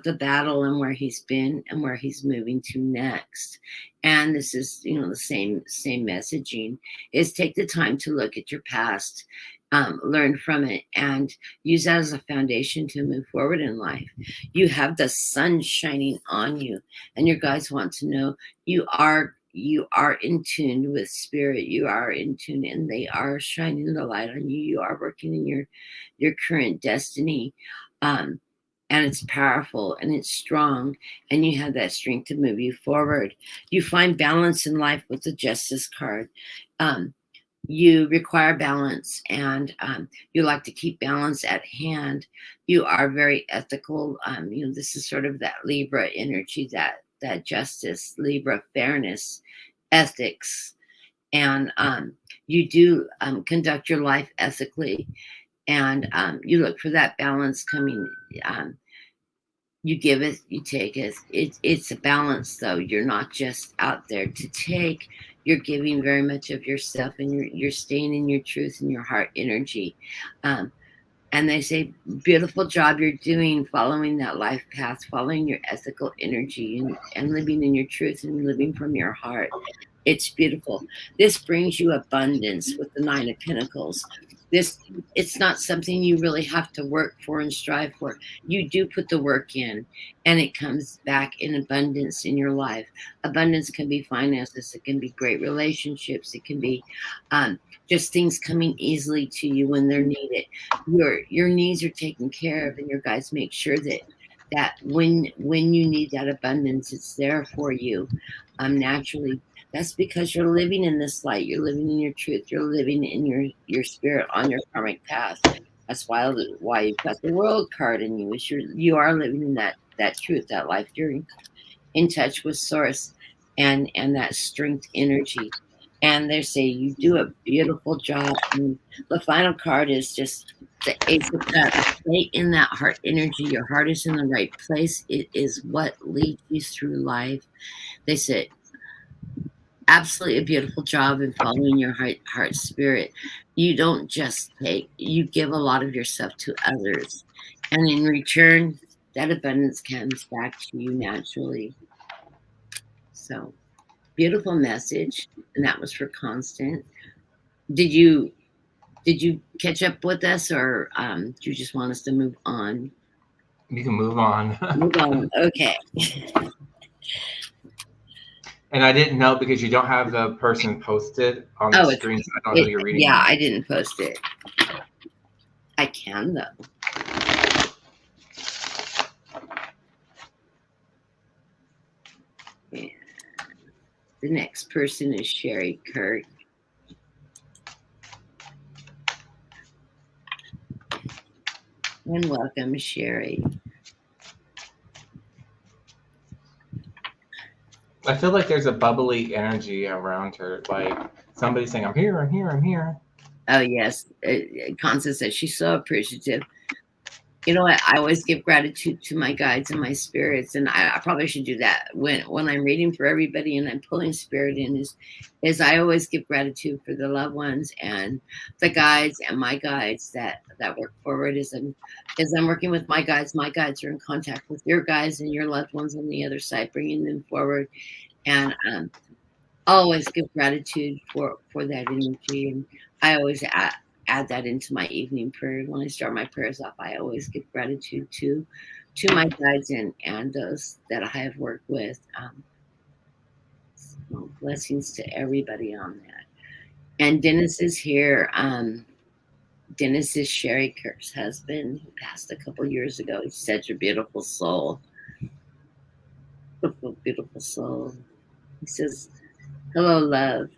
Speaker 1: the battle and where he's been and where he's moving to next. And this is, the same messaging, is take the time to look at your past, learn from it, and use that as a foundation to move forward in life. You have the sun shining on you, and your guides want to know you are in tune with spirit. You are in tune, and they are shining the light on you. You are working in your current destiny. And it's powerful and it's strong, and you have that strength to move you forward. You find balance in life with the Justice card. You require balance, and you like to keep balance at hand. You are very ethical. This is sort of that Libra energy, that justice, Libra, fairness, ethics, and you do conduct your life ethically. And you look for that balance coming. You give it, you take it. It's a balance, though. You're not just out there to take. You're giving very much of yourself, and you're staying in your truth and your heart energy. And they say, beautiful job you're doing, following that life path, following your ethical energy, and living in your truth and living from your heart. It's beautiful. This brings you abundance with the Nine of Pentacles. It's not something you really have to work for and strive for. You do put the work in, and it comes back in abundance in your life. Abundance can be finances. It can be great relationships. It can be just things coming easily to you when they're needed. Your needs are taken care of, and your guides make sure that when you need that abundance, it's there for you naturally. That's because you're living in this light. You're living in your truth. You're living in your spirit on your karmic path. That's why you've got the World card in you. You are living in that truth, that life. You're in touch with Source and that strength energy. And they say you do a beautiful job. And the final card is just the Ace of Cups. Stay in that heart energy. Your heart is in the right place. It is what leads you through life. They said, absolutely a beautiful job in following your heart spirit. You don't just take, you give a lot of yourself to others. And in return, that abundance comes back to you naturally. So, beautiful message. And that was for Constant. Did you catch up with us, or do you just want us to move on?
Speaker 2: You can move on.
Speaker 1: Move on. Okay.
Speaker 2: And I didn't know because you don't have the person posted on the screen, so I don't know who you're reading.
Speaker 1: Yeah, I didn't post it. I can, though. Yeah. The next person is Sherry Kirk. And welcome, Sherry.
Speaker 2: I feel like there's a bubbly energy around her, like somebody saying, I'm here, I'm here, I'm here.
Speaker 1: Oh, yes. Constance says she's so appreciative. You know what? I always give gratitude to my guides and my spirits, and I probably should do that when I'm reading for everybody and I'm pulling spirit in. Is I always give gratitude for the loved ones and the guides and my guides that work forward. As I'm working with my guides are in contact with your guides and your loved ones on the other side, bringing them forward. And always give gratitude for that energy, and I always add that into my evening prayer. When I start my prayers off, I always give gratitude to my guides and those that I have worked with. So blessings to everybody on that. And Dennis is here. Dennis is Sherry Kirk's husband, who passed a couple years ago. He's such a beautiful soul. Beautiful, beautiful soul. He says, "Hello, love."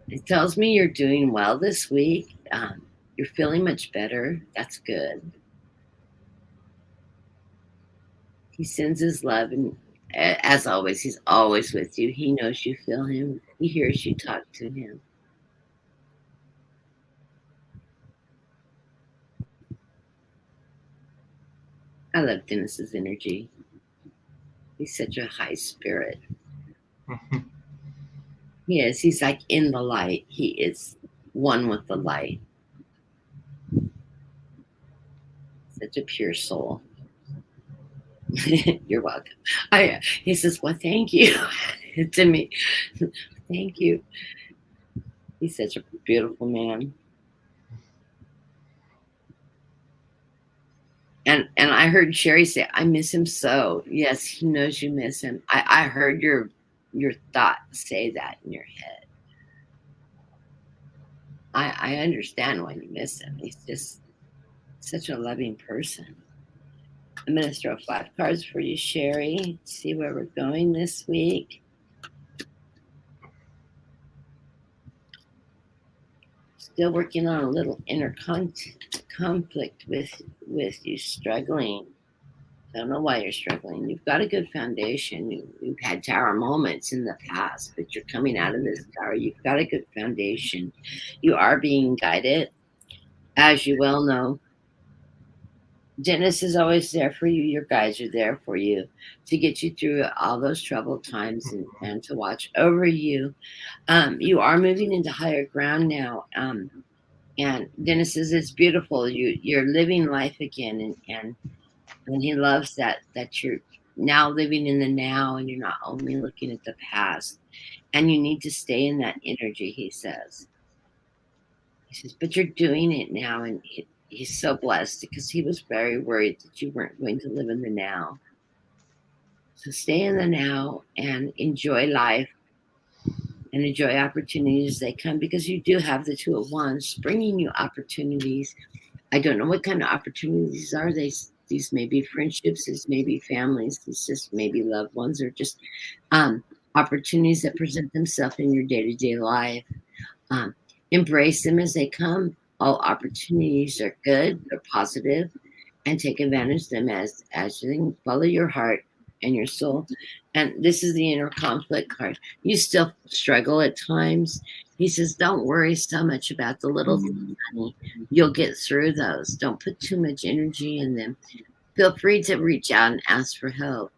Speaker 1: It tells me you're doing well this week. You're feeling much better. That's good. He sends his love, and as always, he's always with you. He knows you feel him. He hears you talk to him. I love Dennis's energy. He's such a high spirit. He is. He's like in the light. He is one with the light. Such a pure soul. You're welcome. He says, "Well, thank you," to me. Thank you. He's such a beautiful man. And I heard Sherry say, "I miss him so." Yes, he knows you miss him. I heard your thought say that in your head. I understand why you miss him. He's just such a loving person. I'm going to throw 5 cards for you, Sherry. See where we're going this week. Still working on a little inner conflict with you, struggling. I don't know why you're struggling. You've got a good foundation. You've had tower moments in the past, but you're coming out of this tower. You've got a good foundation. You are being guided. As you well know, Dennis is always there for you. Your guides are there for you to get you through all those troubled times and to watch over you. You are moving into higher ground now. And Dennis says it's beautiful. You're living life again, and he loves that you're now living in the now, and you're not only looking at the past. And you need to stay in that energy. He says, but you're doing it now, and he's so blessed because he was very worried that you weren't going to live in the now. So stay in the now and enjoy life and enjoy opportunities as they come, because you do have the Two of Wands bringing you opportunities. I don't know what kind of opportunities are these may be friendships, these may be families, these just maybe loved ones, or just opportunities that present themselves in your day-to-day life. Embrace them as they come. All opportunities are good, they're positive, and take advantage of them as you follow your heart and your soul. And this is the inner conflict card. You still struggle at times. He says, don't worry so much about the little things, honey. You'll get through those. Don't put too much energy in them. Feel free to reach out and ask for help.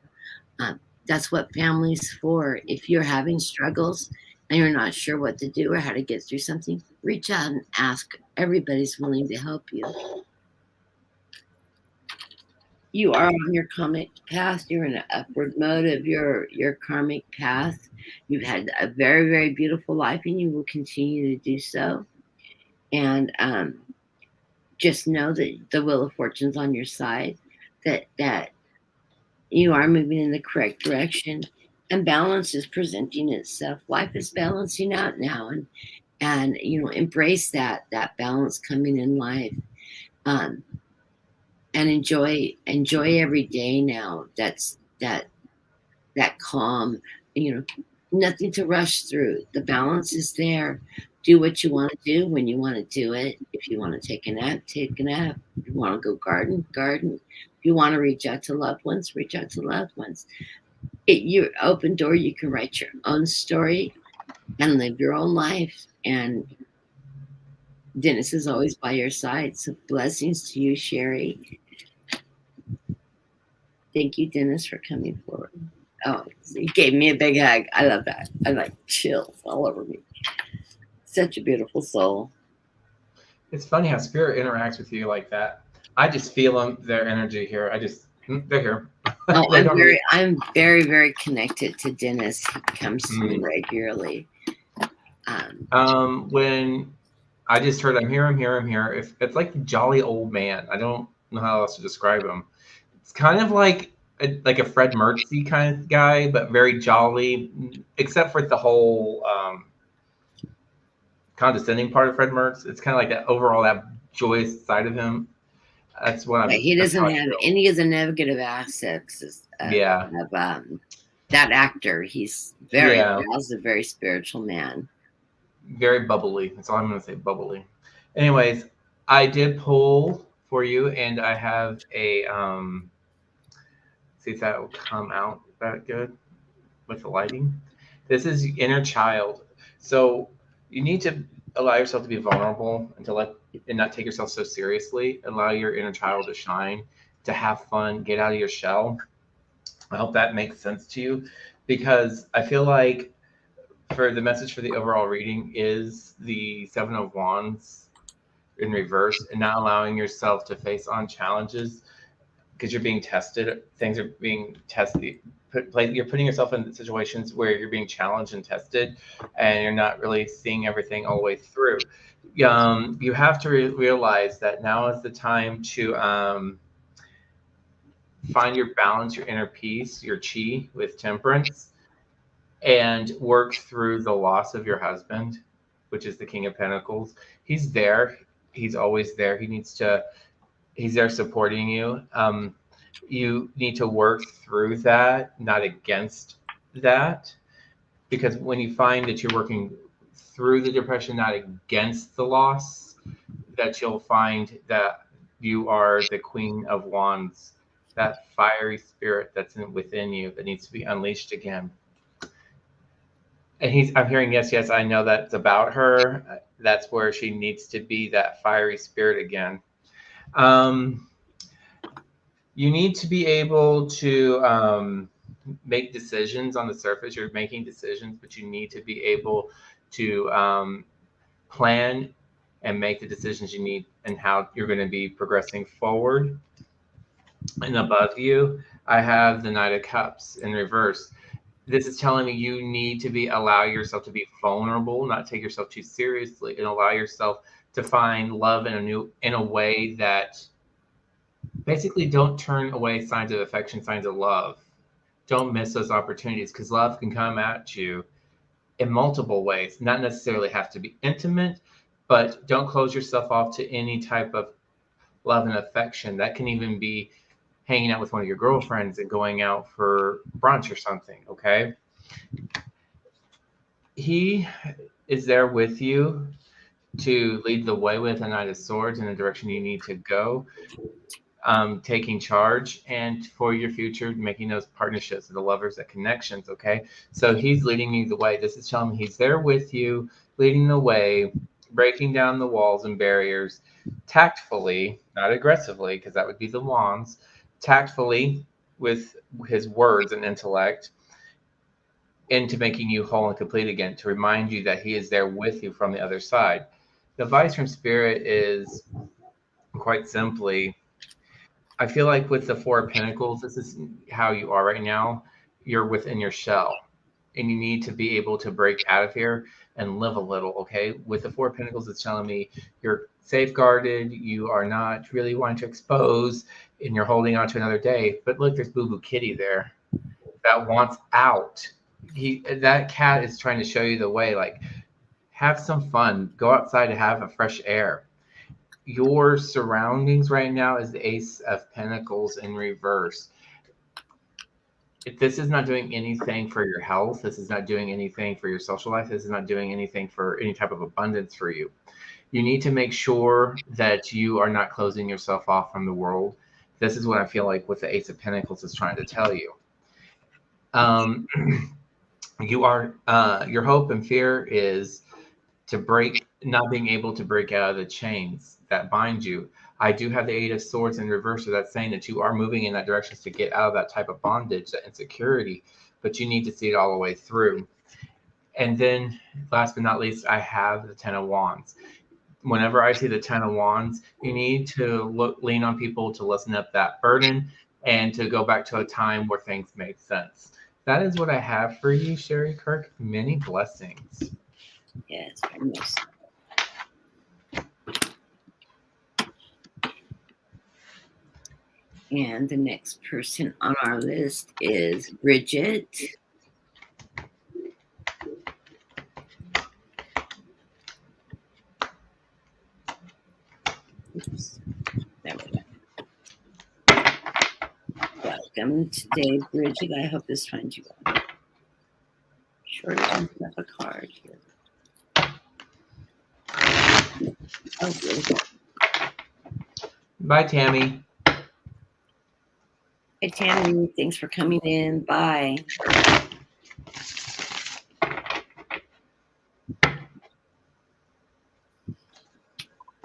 Speaker 1: That's what family's for. If you're having struggles and you're not sure what to do or how to get through something, reach out and ask. Everybody's willing to help you. You are on your karmic path. You're in an upward mode of your karmic path. You've had a very, very beautiful life, and you will continue to do so. And just know that the wheel of fortune's on your side, that you are moving in the correct direction, and balance is presenting itself. Life is balancing out now, and embrace that balance coming in life. And enjoy every day now. That's that calm, nothing to rush through. The balance is there. Do what you want to do when you want to do it. If you want to take a nap, take a nap. If you want to go garden. If you want to reach out to loved ones, reach out to loved ones. You're open door. You can write your own story and live your own life. And Dennis is always by your side. So blessings to you, Sherry. Thank you, Dennis, for coming forward. Oh, he gave me a big hug. I love that. I like chills all over me. Such a beautiful soul.
Speaker 2: It's funny how spirit interacts with you like that. I just feel them, their energy here. They're here.
Speaker 1: Oh,
Speaker 2: They don't really.
Speaker 1: I'm very, very connected to Dennis. He comes to me regularly.
Speaker 2: When I just heard I'm here, I'm here, I'm here. If it's like a jolly old man, I don't know how else to describe him. It's kind of like a Fred Mertzy kind of guy, but very jolly, except for the whole condescending part of Fred Mertz. It's kind of like that overall that joyous side of him. That's what
Speaker 1: Right.
Speaker 2: I'm.
Speaker 1: He
Speaker 2: That's how
Speaker 1: doesn't
Speaker 2: I
Speaker 1: have
Speaker 2: feel.
Speaker 1: any of the negative aspects
Speaker 2: Yeah,
Speaker 1: of that actor. He's very
Speaker 2: yeah,
Speaker 1: positive, very spiritual man.
Speaker 2: very bubbly. That's all I'm going to say. Bubbly. Anyways, I did pull for you, and I have a see if that will come out that good with the lighting. This is inner child. So you need to allow yourself to be vulnerable and to let and not take yourself so seriously. Allow your inner child to shine, to have fun, get out of your shell. I hope that makes sense to you because I feel like for the message for the overall reading is the Seven of Wands in reverse and not allowing yourself to face on challenges because you're being tested. Things are being tested. You're putting yourself in situations where you're being challenged and tested, and you're not really seeing everything all the way through. You have to realize that now is the time to find your balance, your inner peace, your chi with temperance, and work through the loss of your husband, which is the King of Pentacles. He's there. He's always there. He's there supporting you. You need to work through that, not against that. Because when you find that you're working through the depression, not against the loss, that you'll find that you are the Queen of Wands, that fiery spirit that's within you that needs to be unleashed again. And I'm hearing, yes, yes, I know that's about her. That's where she needs to be, that fiery spirit again. Um, you need to be able to make decisions on the surface. You're making decisions, but you need to be able to plan and make the decisions you need and how you're going to be progressing forward. And above you, I have the Knight of Cups in reverse. This is telling me you need to allow yourself to be vulnerable, not take yourself too seriously, and allow yourself to find love in a way that basically don't turn away signs of affection, signs of love. Don't miss those opportunities because love can come at you in multiple ways, not necessarily have to be intimate, but don't close yourself off to any type of love and affection. That can even be hanging out with one of your girlfriends and going out for brunch or something, okay? He is there with you to lead the way with a Knight of Swords in the direction you need to go, taking charge and for your future, making those partnerships, the lovers, the connections, okay? So he's leading you the way. This is telling me he's there with you, leading the way, breaking down the walls and barriers tactfully, not aggressively, because that would be the wands, tactfully with his words and intellect into making you whole and complete again, to remind you that he is there with you from the other side. The advice from Spirit is quite simply, I feel like with the Four of Pentacles, this is how you are right now. You're within your shell, and you need to be able to break out of here and live a little, okay? With the Four of Pentacles, it's telling me you're safeguarded, you are not really wanting to expose, and you're holding on to another day. But look, there's Boo Boo Kitty there that wants out. That cat is trying to show you the way. Like, have some fun, go outside to have a fresh air. Your surroundings right now is the Ace of Pentacles in reverse. If this is not doing anything for your health, this is not doing anything for your social life, this is not doing anything for any type of abundance for you. You need to make sure that you are not closing yourself off from the world. This is what I feel like with the Ace of Pentacles is trying to tell you. Um, you are your hope and fear is to break, not being able to break out of the chains that bind you. I do have the Eight of Swords in reverse, so that's saying that you are moving in that direction to get out of that type of bondage, that insecurity, but you need to see it all the way through. And then last but not least, I have the Ten of Wands. Whenever I see the Ten of Wands, you need to lean on people to lessen up that burden, and to go back to a time where things made sense. That is what I have for you, Sherry Kirk. Many blessings.
Speaker 1: Yes, very nice. And the next person on our list is Bridget. Oops. There we go. Welcome today, Bridget. I hope this finds you well. Sure doesn't have a card here. Oh, good.
Speaker 2: Bye, Tammy.
Speaker 1: Hey, Tammy, thanks for coming in. Bye.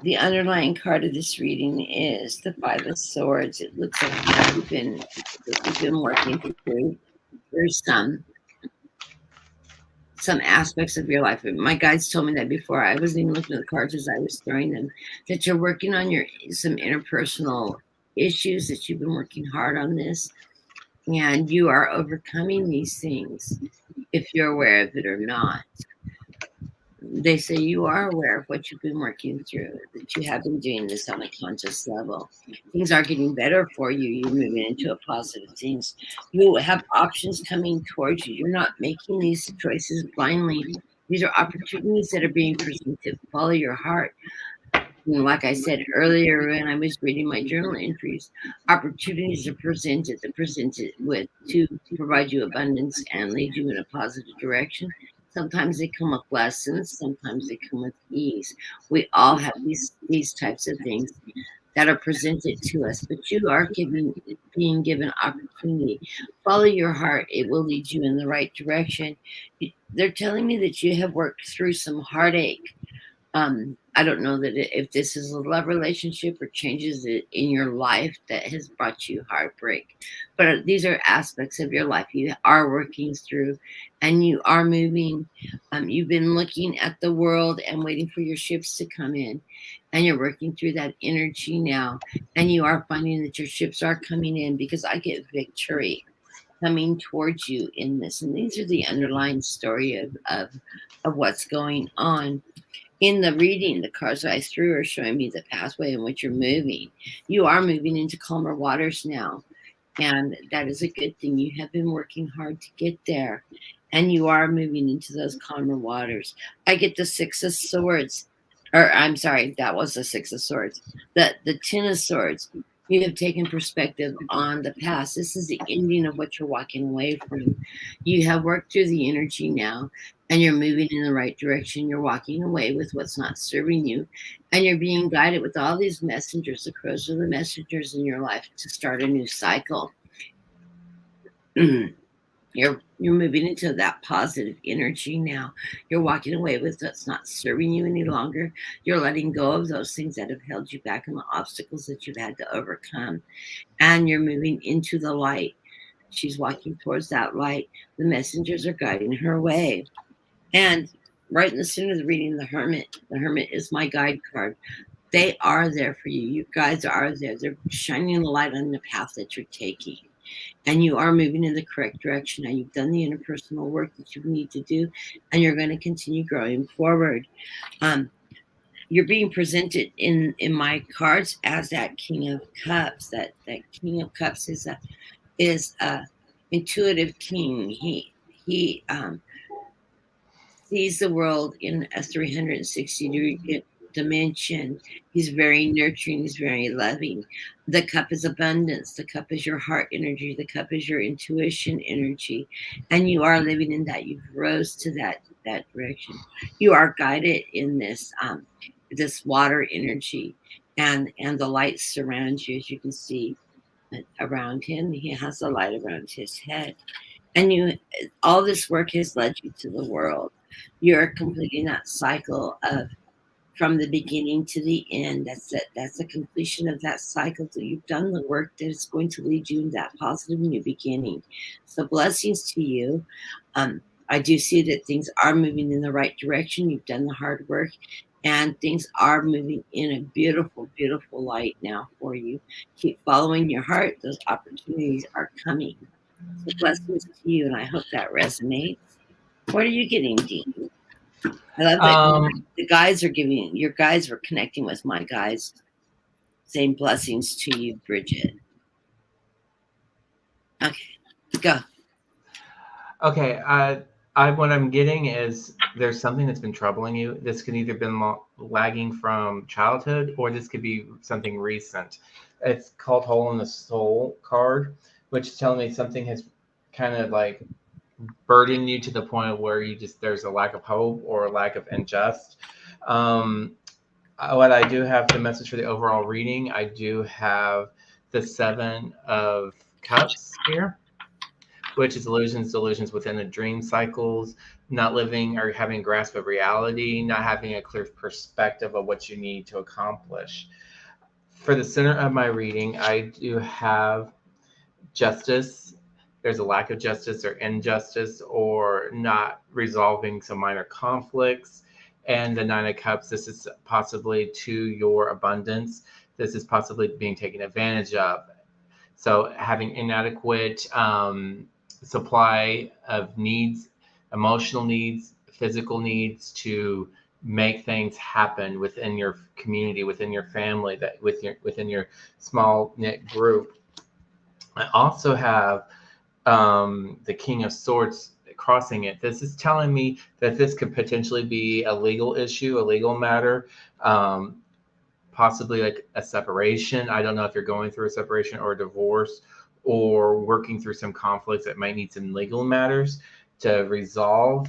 Speaker 1: The underlying card of this reading is the Five of Swords. It looks like you've been working through. There's some aspects of your life. My guides told me that before. I wasn't even looking at the cards as I was throwing them. That you're working on some interpersonal issues. That you've been working hard on this, and you are overcoming these things, if you're aware of it or not. They say you are aware of what you've been working through, that you have been doing this on a conscious level. Things are getting better for you. You're moving into a positive things. You have options coming towards you. You're not making these choices blindly. These are opportunities that are being presented. Follow your heart. And like I said earlier when I was reading my journal entries, opportunities are presented. They're presented to provide you abundance and lead you in a positive direction. Sometimes they come with lessons. Sometimes they come with ease. We all have these types of things that are presented to us, but you are being given opportunity. Follow your heart. It will lead you in the right direction. They're telling me that you have worked through some heartache. I don't know that if this is a love relationship or changes in your life that has brought you heartbreak, but these are aspects of your life you are working through, and you are moving. You've been looking at the world and waiting for your ships to come in, and you're working through that energy now, and you are finding that your ships are coming in, because I get victory coming towards you in this, and these are the underlying story of what's going on. In the reading, the cards I threw are showing me the pathway in which you're moving. You are moving into calmer waters now, and that is a good thing. You have been working hard to get there, and you are moving into those calmer waters. I get the Six of Swords, or I'm sorry, that was the Six of Swords. The Ten of Swords. You have taken perspective on the past. This is the ending of what you're walking away from. You have worked through the energy now, and you're moving in the right direction. You're walking away with what's not serving you, and you're being guided with all these messengers. The crows are the messengers in your life to start a new cycle. You're moving into that positive energy now. You're walking away with what's not serving you any longer. You're letting go of those things that have held you back and the obstacles that you've had to overcome, and you're moving into the light. She's walking towards that light. The messengers are guiding her way. And right in the center of the reading, the Hermit. The Hermit is my guide card. They are there for you. You guys are there. They're shining the light on the path that you're taking. And you are moving in the correct direction. Now you've done the interpersonal work that you need to do, and you're going to continue growing forward. You're being presented in my cards as that King of Cups. That King of Cups is a intuitive king. He sees the world in a 360-degree dimension. He's very nurturing. He's very loving. The cup is abundance. The cup is your heart energy. The cup is your intuition energy. And you are living in that. You've rose to that direction. You are guided in this water energy. And the light surrounds you, as you can see around him. He has a light around his head. And all this work has led you to the world. You're completing that cycle of from the beginning to the end. That's it. That's the completion of that cycle. So you've done the work that is going to lead you in that positive new beginning. So blessings to you. I do see that things are moving in the right direction. You've done the hard work, And things are moving in a beautiful, beautiful light now for you. Keep following your heart. Those opportunities are coming. So blessings to you, and I hope that resonates. What are you getting, Dean? I love that the guides are giving, your guides were connecting with my guides. Same blessings to you, Bridget. Okay, go.
Speaker 2: Okay, what I'm getting is there's something that's been troubling you. This could either been lagging from childhood, or this could be something recent. It's called Hole in the Soul card, which is telling me something has kind of like burdened you to the point where there's a lack of hope or a lack of ingest. Um, what I do have, the message for the overall reading, I do have the Seven of Cups here, which is delusions within the dream cycles, not living or having a grasp of reality, not having a clear perspective of what you need to accomplish. For the center of my reading, I do have justice. There's a lack of justice or injustice or not resolving some minor conflicts. And the Nine of Cups, this is possibly to your abundance. This is possibly being taken advantage of. So having inadequate supply of needs, emotional needs, physical needs to make things happen within your community, within your family, that within your small knit group. I also have the King of Swords crossing it. This is telling me that this could potentially be a legal issue, a legal matter. Possibly like a separation. I don't know if you're going through a separation or a divorce, or working through some conflicts that might need some legal matters to resolve.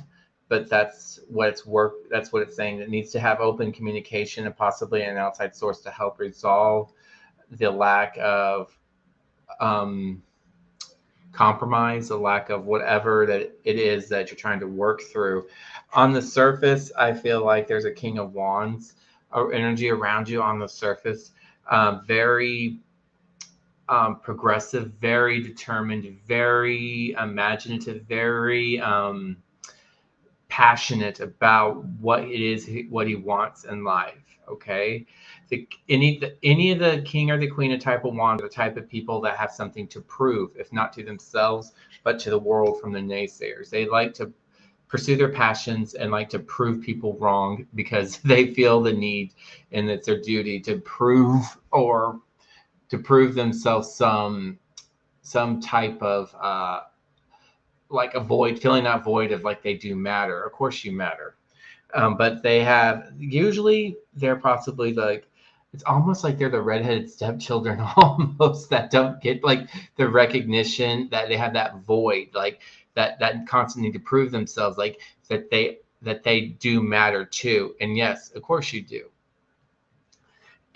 Speaker 2: But that's what it's saying. It needs to have open communication and possibly an outside source to help resolve the lack of um, compromise, the lack of whatever that it is that you're trying to work through. On the surface, I feel like there's a King of Wands or energy around you on the surface. Very progressive, very determined, very imaginative, very passionate about what it is, what he wants in life. Okay, any of the king or the queen of type of wands are the type of people that have something to prove, if not to themselves, but to the world from the naysayers. They like to pursue their passions and like to prove people wrong because they feel the need and it's their duty to prove themselves some type of like a void, filling that void of like they do matter. Of course you matter. But they're possibly like, it's almost like they're the redheaded stepchildren almost that don't get like the recognition, that they have that void, like that constant need to prove themselves, like that they do matter too. And yes, of course you do.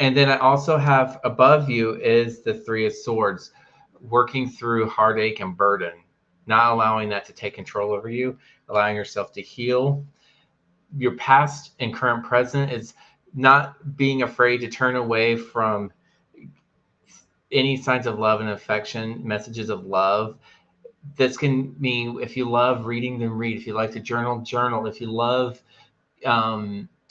Speaker 2: And then I also have above you is the Three of Swords, working through heartache and burden, not allowing that to take control over you, allowing yourself to heal. Your past and current present is not being afraid to turn away from any signs of love and affection, messages of love. This can mean if you love reading, then read. If you like to journal, journal. If you love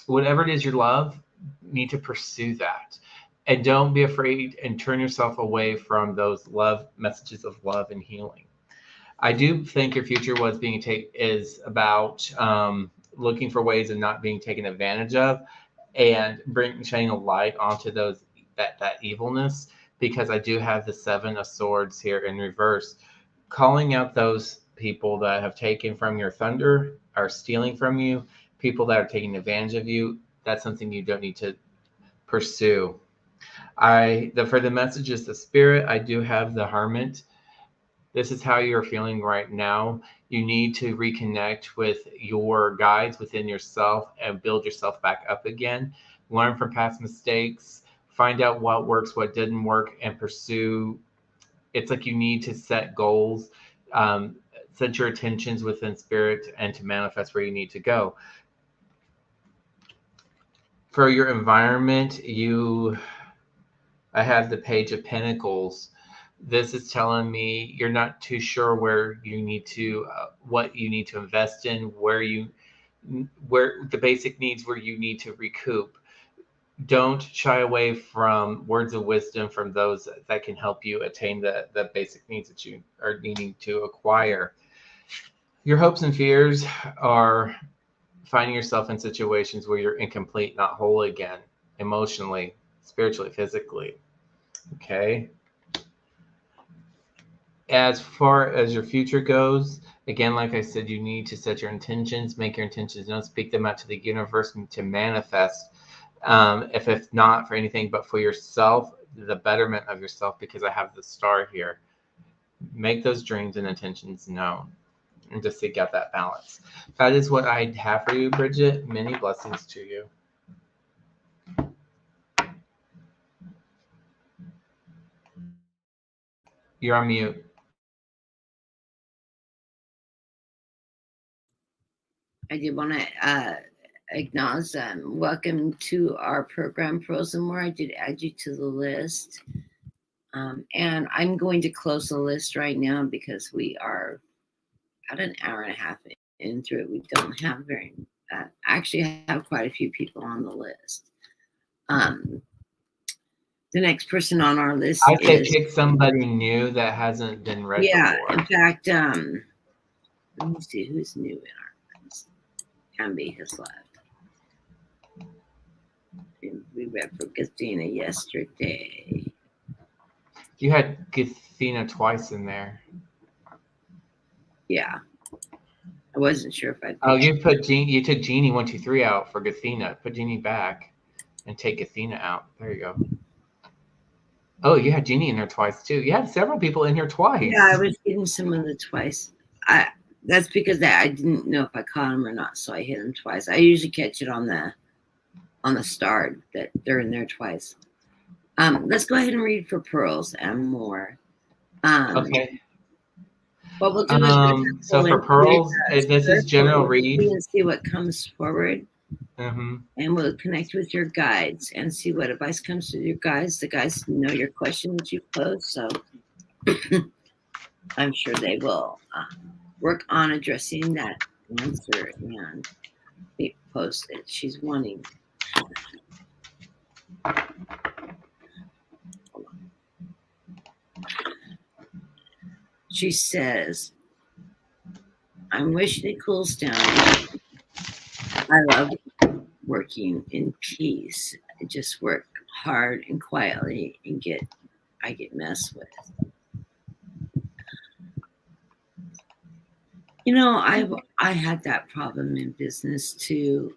Speaker 2: whatever it is you love, need to pursue that. And don't be afraid and turn yourself away from those love messages of love and healing. I do think your future is about looking for ways of not being taken advantage of, and shining a light onto that evilness, because I do have the Seven of Swords here in reverse, calling out those people that have taken from your thunder, are stealing from you, people that are taking advantage of you. That's something you don't need to pursue. For the messages, the spirit, I do have the Hermit. This is how you're feeling right now. You need to reconnect with your guides within yourself and build yourself back up again. Learn from past mistakes, find out what works, what didn't work, and pursue. It's like you need to set goals, set your attentions within spirit, and to manifest where you need to go. For your environment, I have the Page of Pentacles. This is telling me you're not too sure where you need to, what you need to invest in, where you where the basic needs where you need to recoup. Don't shy away from words of wisdom from those that can help you attain the basic needs that you are needing to acquire. Your hopes and fears are finding yourself in situations where you're incomplete, not whole again, emotionally, spiritually, physically. Okay. As far as your future goes, again, like I said, you need to set your intentions, make your intentions known, speak them out to the universe to manifest. If it's not for anything but for yourself, the betterment of yourself, because I have the star here. Make those dreams and intentions known and just seek out that balance. That is what I have for you, Bridget. Many blessings to you. You're on mute.
Speaker 1: I did want to acknowledge welcome to our program, Pearls and More. I did add you to the list. And I'm going to close the list right now because we are about an hour and a half into it. We don't have very, actually have quite a few people on the list. The next person on our list
Speaker 2: I say
Speaker 1: is
Speaker 2: pick somebody new that hasn't been read before.
Speaker 1: In fact, let me see who's new in our list. Camby has left. We read for Christina yesterday.
Speaker 2: You had Gathina twice in there.
Speaker 1: Yeah. I wasn't sure if I'd.
Speaker 2: Oh, you put Jeannie. You took Jeannie 1, 2, 3 out for Gathina. Put Jeannie back, and take Gathina out. There you go. Oh, you had Jeannie in there twice too. You had several people in here twice.
Speaker 1: Yeah, I was getting some of the twice. That's because I didn't know if I caught them or not, so I hit them twice. I usually catch it on the start that they're in there twice. Let's go ahead and read for Pearls and More.
Speaker 2: Okay.
Speaker 1: What we'll do is
Speaker 2: so for Pearls, this is general read.
Speaker 1: And see what comes forward.
Speaker 2: Mm-hmm.
Speaker 1: And we'll connect with your guides and see what advice comes to your guides. The guides know your question that you pose, so I'm sure they will work on addressing that answer and be posted. She's wanting. She says, I'm wishing it cools down. I love working in peace. I just work hard and quietly and I get messed with. You know, I had that problem in business too.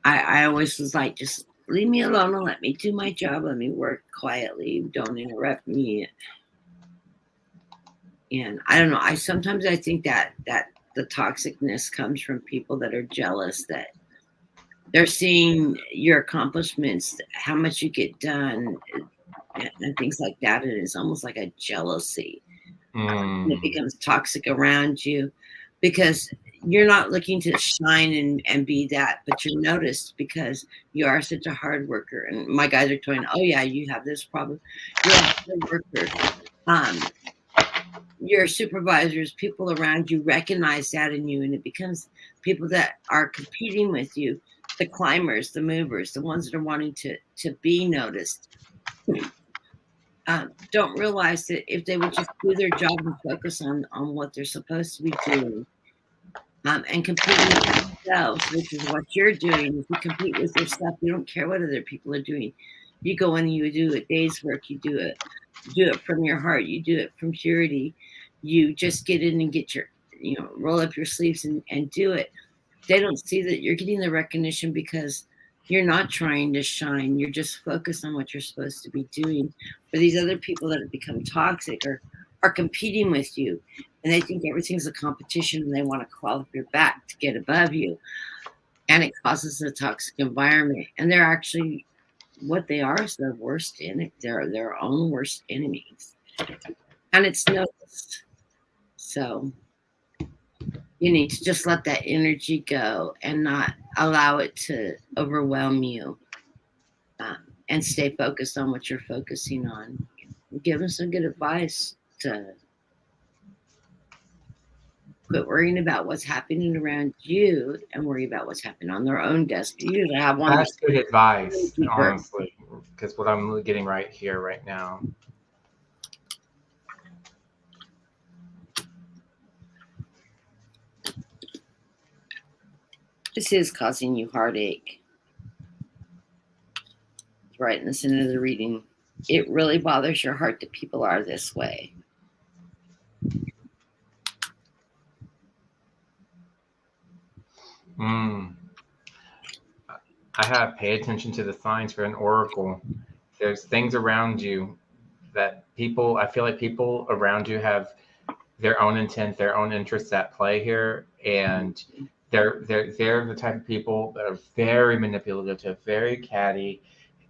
Speaker 1: I always was like, just leave me alone and let me do my job. Let me work quietly. Don't interrupt me. And I don't know. I think that the toxicness comes from people that are jealous, that they're seeing your accomplishments, how much you get done, and things like that. And it's almost like a jealousy. And it becomes toxic around you because you're not looking to shine and be that, but you're noticed because you are such a hard worker. And my guys are going, oh yeah, you have this problem. You're a hard worker. Your supervisors, people around you recognize that in you, and it becomes people that are competing with you, the climbers, the movers, the ones that are wanting to be noticed. Don't realize that if they would just do their job and focus on what they're supposed to be doing, and compete with themselves, which is what you're doing. If you compete with yourself, you don't care what other people are doing. You go in and you do a day's work. You do it from your heart. You do it from purity. You just get in and get your, roll up your sleeves and do it. They don't see that you're getting the recognition because you're not trying to shine. You're just focused on what you're supposed to be doing. For these other people that have become toxic or are competing with you, and they think everything's a competition and they want to crawl up your back to get above you. And it causes a toxic environment. And they're actually, what they are is their worst enemy. They're their own worst enemies. And it's noticed. So you need to just let that energy go and not allow it to overwhelm you, and stay focused on what you're focusing on. Give them some good advice to Quit worrying about what's happening around you and worry about what's happening on their own desk. You usually have one
Speaker 2: That's good advice,
Speaker 1: deeper.
Speaker 2: honestly, because what I'm getting right here, right now.
Speaker 1: This is causing you heartache. It's right in the center of the reading. It really bothers your heart that people are this way.
Speaker 2: I have pay attention to the signs for an oracle. There's things around you that people, I feel like people around you have their own intent, their own interests at play here, and they're the type of people that are very manipulative, very catty,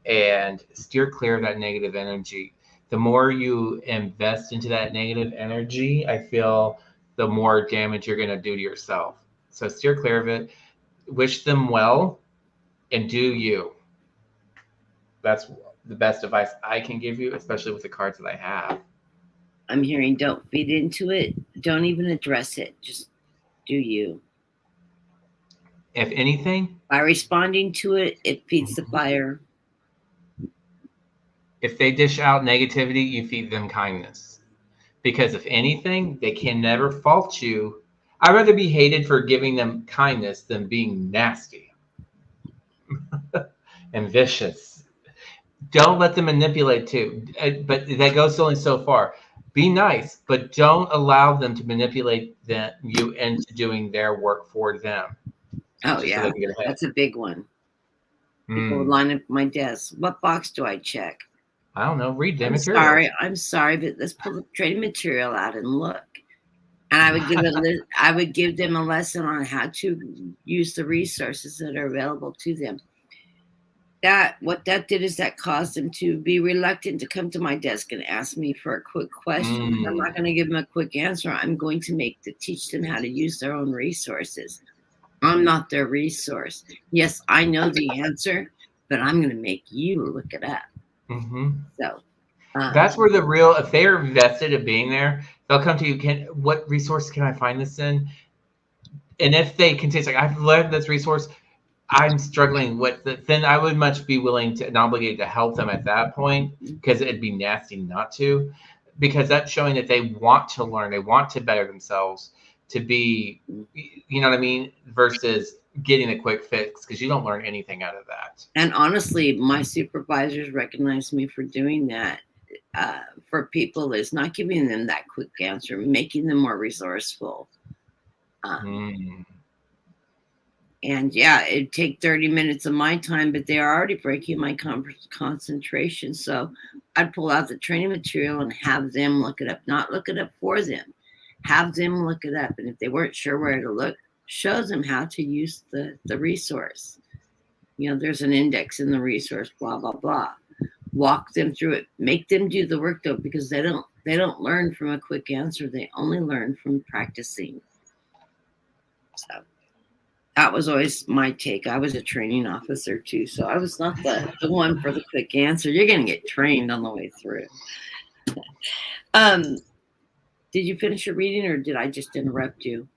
Speaker 2: and steer clear of that negative energy. The more you invest into that negative energy, I feel the more damage you're going to do to yourself. So steer clear of it. Wish them well and do you. That's the best advice I can give you, especially with the cards that I have.
Speaker 1: I'm hearing don't feed into it. Don't even address it. Just do you.
Speaker 2: If anything,
Speaker 1: By responding to it, it feeds the fire.
Speaker 2: if they dish out negativity, you feed them kindness. Because if anything, they can never fault you. I'd rather be hated for giving them kindness than being nasty and vicious. Don't let them manipulate too. But that goes only so far. Be nice, but don't allow them to manipulate you into doing their work for them.
Speaker 1: Oh,
Speaker 2: Just so
Speaker 1: yeah.
Speaker 2: they can get ahead.
Speaker 1: That's a big one. People would line up at my desk. What box do I check?
Speaker 2: I don't know. Read the material.
Speaker 1: I'm sorry, but let's pull the training material out and look. And I would give them a lesson on how to use the resources that are available to them. What that did is that caused them to be reluctant to come to my desk and ask me for a quick question. I'm not going to give them a quick answer. I'm going to teach them how to use their own resources. I'm not their resource. Yes, I know the answer, but I'm going to make you look it up.
Speaker 2: Mm-hmm.
Speaker 1: So
Speaker 2: that's where if they're invested in being there, they'll come to you. What resource can I find this in? And if they can say, like, I've learned this resource, I'm struggling with it, then I would much be willing to and obligated to help them at that point, because it'd be nasty not to, because that's showing that they want to learn, they want to better themselves, to be, you know what I mean, versus getting a quick fix, because you don't learn anything out of that.
Speaker 1: And honestly, my supervisors recognize me for doing that. For people is not giving them that quick answer, making them more resourceful. And yeah, it'd take 30 minutes of my time, but they're already breaking my concentration. So I'd pull out the training material and have them look it up, not look it up for them, have them look it up. And if they weren't sure where to look, shows them how to use the resource. You know, there's an index in the resource, blah, blah, blah. Walk them through it, make them do the work though, because they don't learn from a quick answer. They only learn from practicing. So that was always my take. I was a training officer too, so I was not the one for the quick answer. You're going to get trained on the way through. Did you finish your reading, or did I just interrupt you?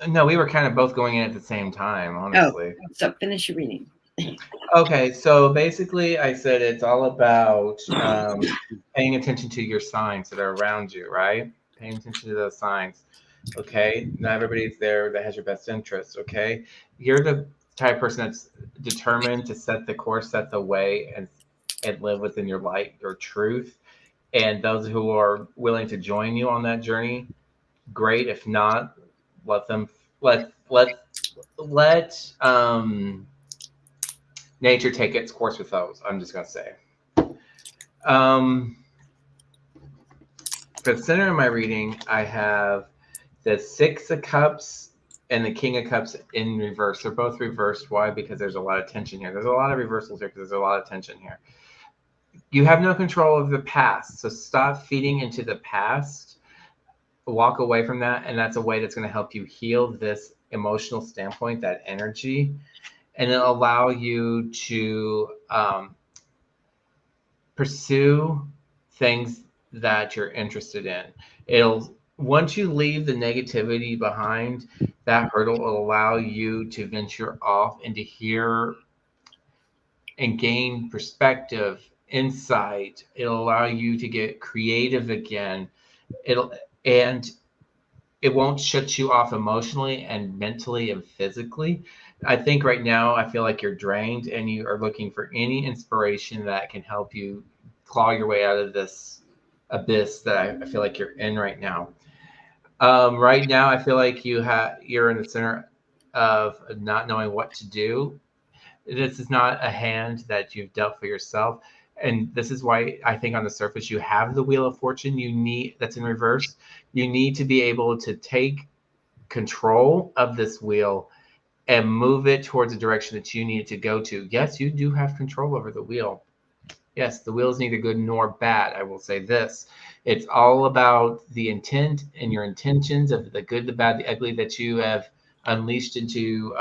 Speaker 2: No, we were kind of both going in at the same time, honestly.
Speaker 1: Oh, so finish your reading.
Speaker 2: Okay, so basically I said it's all about paying attention to your signs that are around you, right? Paying attention to those signs. Okay, not everybody's there that has your best interest. Okay, you're the type of person that's determined to set the course, set the way, and live within your light, your truth. And those who are willing to join you on that journey, great. If not, let them let nature take its course with those. I'm just gonna say. For the center of my reading, I have the Six of Cups and the King of Cups in reverse. They're both reversed. Why? Because there's a lot of tension here. There's a lot of reversals here because there's a lot of tension here. You have no control of the past, so stop feeding into the past. Walk away from that, and that's a way that's going to help you heal this emotional standpoint, that energy, and it'll allow you to pursue things that you're interested in. It'll once you leave the negativity behind, that hurdle will allow you to venture off and to hear and gain perspective, insight. It'll allow you to get creative again. It'll and it won't shut you off emotionally and mentally and physically. I think right now I feel like you're drained and you are looking for any inspiration that can help you claw your way out of this abyss that I feel like you're in right now. Right now, I feel like you're in the center of not knowing what to do. This is not a hand that you've dealt for yourself, and this is why I think on the surface you have the Wheel of Fortune. You need that's in reverse. You need to be able to take control of this wheel and move it towards the direction that you need it to go to. Yes, you do have control over the wheel. Yes, the wheels neither good nor bad. I will say this. It's all about the intent and your intentions of the good, the bad, the ugly that you have unleashed into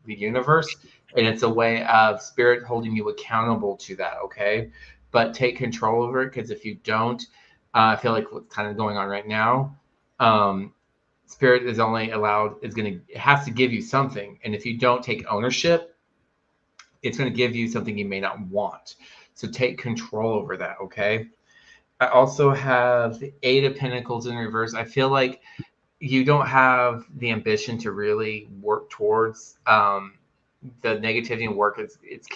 Speaker 2: the universe. And it's a way of spirit holding you accountable to that, okay? But take control over it because if you don't, I feel like what's kind of going on right now, um, spirit is only allowed, it has to give you something. And if you don't take ownership, it's going to give you something you may not want. So take control over that, okay? I also have the Eight of Pentacles in reverse. I feel like you don't have the ambition to really work towards the negativity and work. It's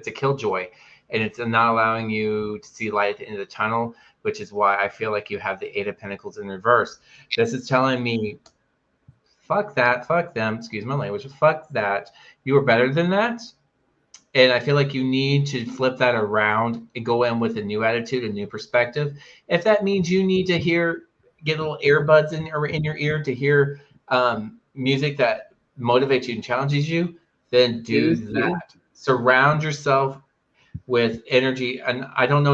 Speaker 2: a killjoy, and it's not allowing you to see light at the end of the tunnel, which is why I feel like you have the Eight of Pentacles in reverse. This is telling me, fuck that, fuck them, excuse my language, fuck that. You are better than that. And I feel like you need to flip that around and go in with a new attitude, a new perspective. If that means you need to get little earbuds in your ear to hear music that motivates you and challenges you, then do
Speaker 1: Thank you.
Speaker 2: that. Surround yourself with energy. And I don't know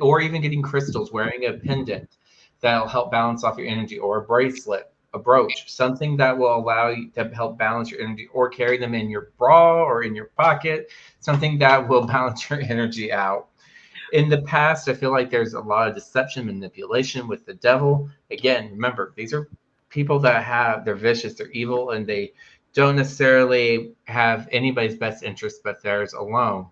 Speaker 2: or even getting crystals, wearing a pendant that'll help balance off your energy, or a bracelet, a brooch, something that will allow you to help balance your energy, or carry them in your bra or in your pocket, something that will balance your energy out. In the past, I feel like there's a lot of deception, manipulation with the devil. Again, remember, these are people they're vicious, they're evil, and they don't necessarily have anybody's best interest but theirs alone.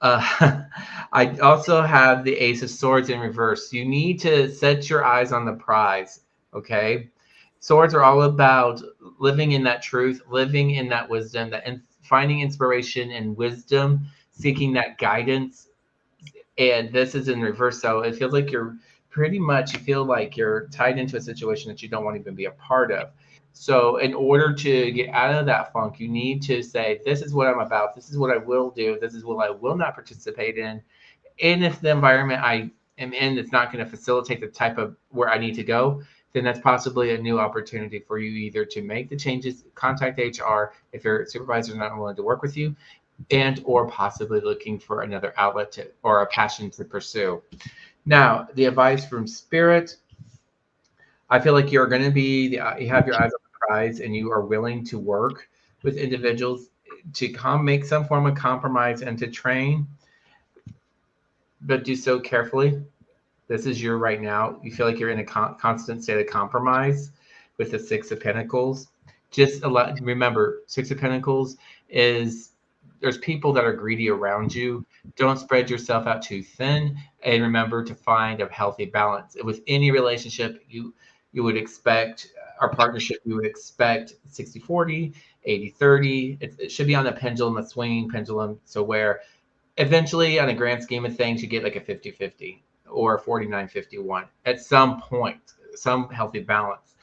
Speaker 2: I also have the Ace of Swords in reverse. You need to set your eyes on the prize, okay? Swords are all about living in that truth, living in that wisdom, and finding inspiration and wisdom, seeking that guidance. And this is in reverse, so it feels like you feel like you're tied into a situation that you don't want to even be a part of. So, in order to get out of that funk, you need to say, this is what I'm about. This is what I will do. This is what I will not participate in. And if the environment I am in is not going to facilitate the type of where I need to go, then that's possibly a new opportunity for you either to make the changes, contact HR if your supervisor is not willing to work with you, and or possibly looking for another or a passion to pursue. Now, the advice from Spirit, I feel like you're going to you have your eyes on the prize and you are willing to work with individuals to make some form of compromise and to train, but do so carefully. This is your right now. You feel like you're in a constant state of compromise with the Six of Pentacles. Remember, Six of Pentacles is there's people that are greedy around you. Don't spread yourself out too thin, and remember to find a healthy balance. With any relationship, you would expect our partnership, you would expect 60-40, 80-30. It should be on a pendulum, a swinging pendulum, so where eventually on a grand scheme of things, you get like a 50-50 or a 49-51 at some point, some healthy balance.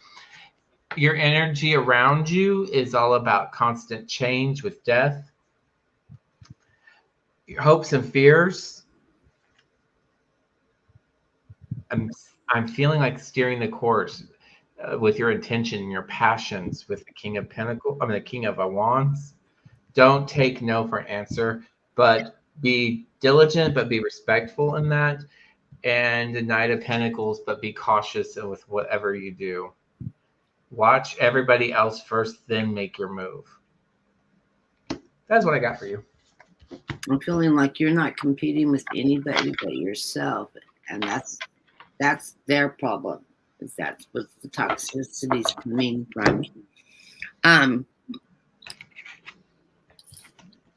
Speaker 2: Your energy around you is all about constant change with death. Your hopes and fears. I'm feeling like steering the course with your intention and your passions with the King of Pentacles. I mean, the King of Wands. Don't take no for an answer, but be diligent, but be respectful in that. And the Knight of Pentacles, but be cautious with whatever you do. Watch everybody else first, then make your move. That's what I got for you.
Speaker 1: I'm feeling like you're not competing with anybody but yourself, and that's That's their problem. Is that's what the toxicity is coming from. Um,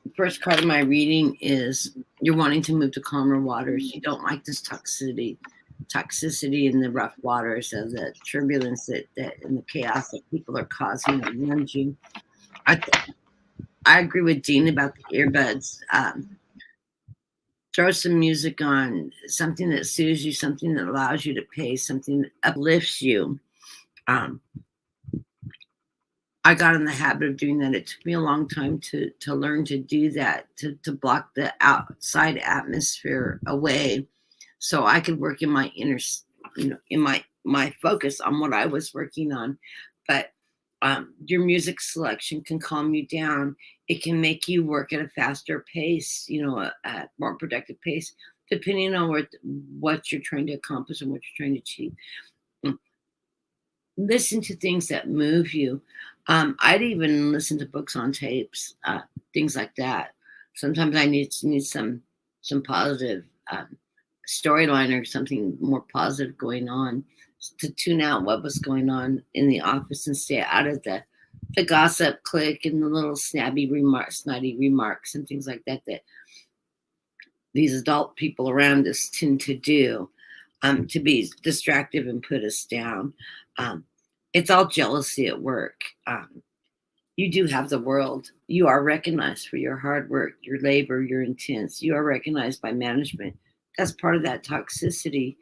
Speaker 1: the first card of my reading is you're wanting to move to calmer waters. You don't like this toxicity in the rough waters of the turbulence that and the chaos that people are causing around you. I agree with Dean about the earbuds. Throw some music on, something that soothes you, something that allows you to pay, something that uplifts you. I got in the habit of doing that. It took me a long time to learn to do that, to block the outside atmosphere away, so I could work in my inner, in my focus on what I was working on. But your music selection can calm you down. It can make you work at a faster pace, a more productive pace, depending on what you're trying to accomplish and what you're trying to achieve. Listen to things that move you. I'd even listen to books on tapes, things like that. Sometimes I need some positive storyline or something more positive going on to tune out what was going on in the office and stay out of the gossip clique and the little snotty remarks and things like that these adult people around us tend to do, to be distractive and put us down. It's all jealousy at work. You do have the world. You are recognized for your hard work, your labor, your intents. You are recognized by management. That's part of that toxicity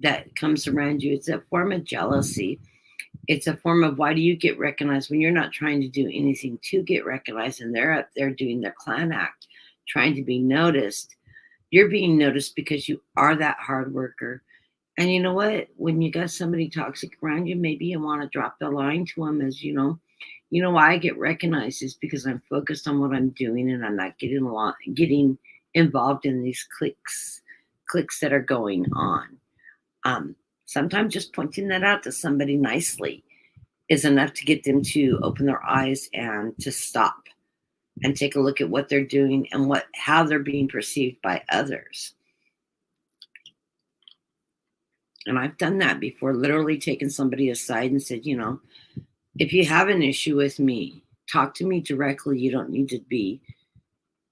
Speaker 1: that comes around you. It's a form of jealousy. It's a form of, why do you get recognized when you're not trying to do anything to get recognized, and they're up there doing their clan act, trying to be noticed. You're being noticed because you are that hard worker. And you know what? When you got somebody toxic around you, maybe you want to drop the line to them as, why I get recognized is because I'm focused on what I'm doing and I'm not getting involved in these cliques that are going on. Sometimes just pointing that out to somebody nicely is enough to get them to open their eyes and to stop and take a look at what they're doing and how they're being perceived by others. And I've done that before, literally taken somebody aside and said, if you have an issue with me, talk to me directly. You don't need to be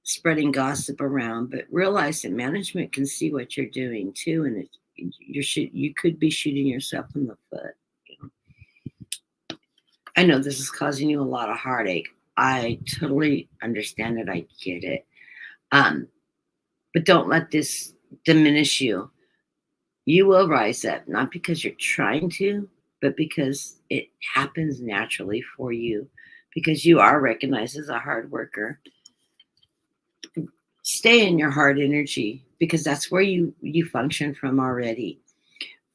Speaker 1: spreading gossip around, but realize that management can see what you're doing too. And you could be shooting yourself in the foot. I know this is causing you a lot of heartache. I totally understand it. I get it. But don't let this diminish you. You will rise up, not because you're trying to, but because it happens naturally for you, because you are recognized as a hard worker. Stay in your heart energy, because that's where you function from already.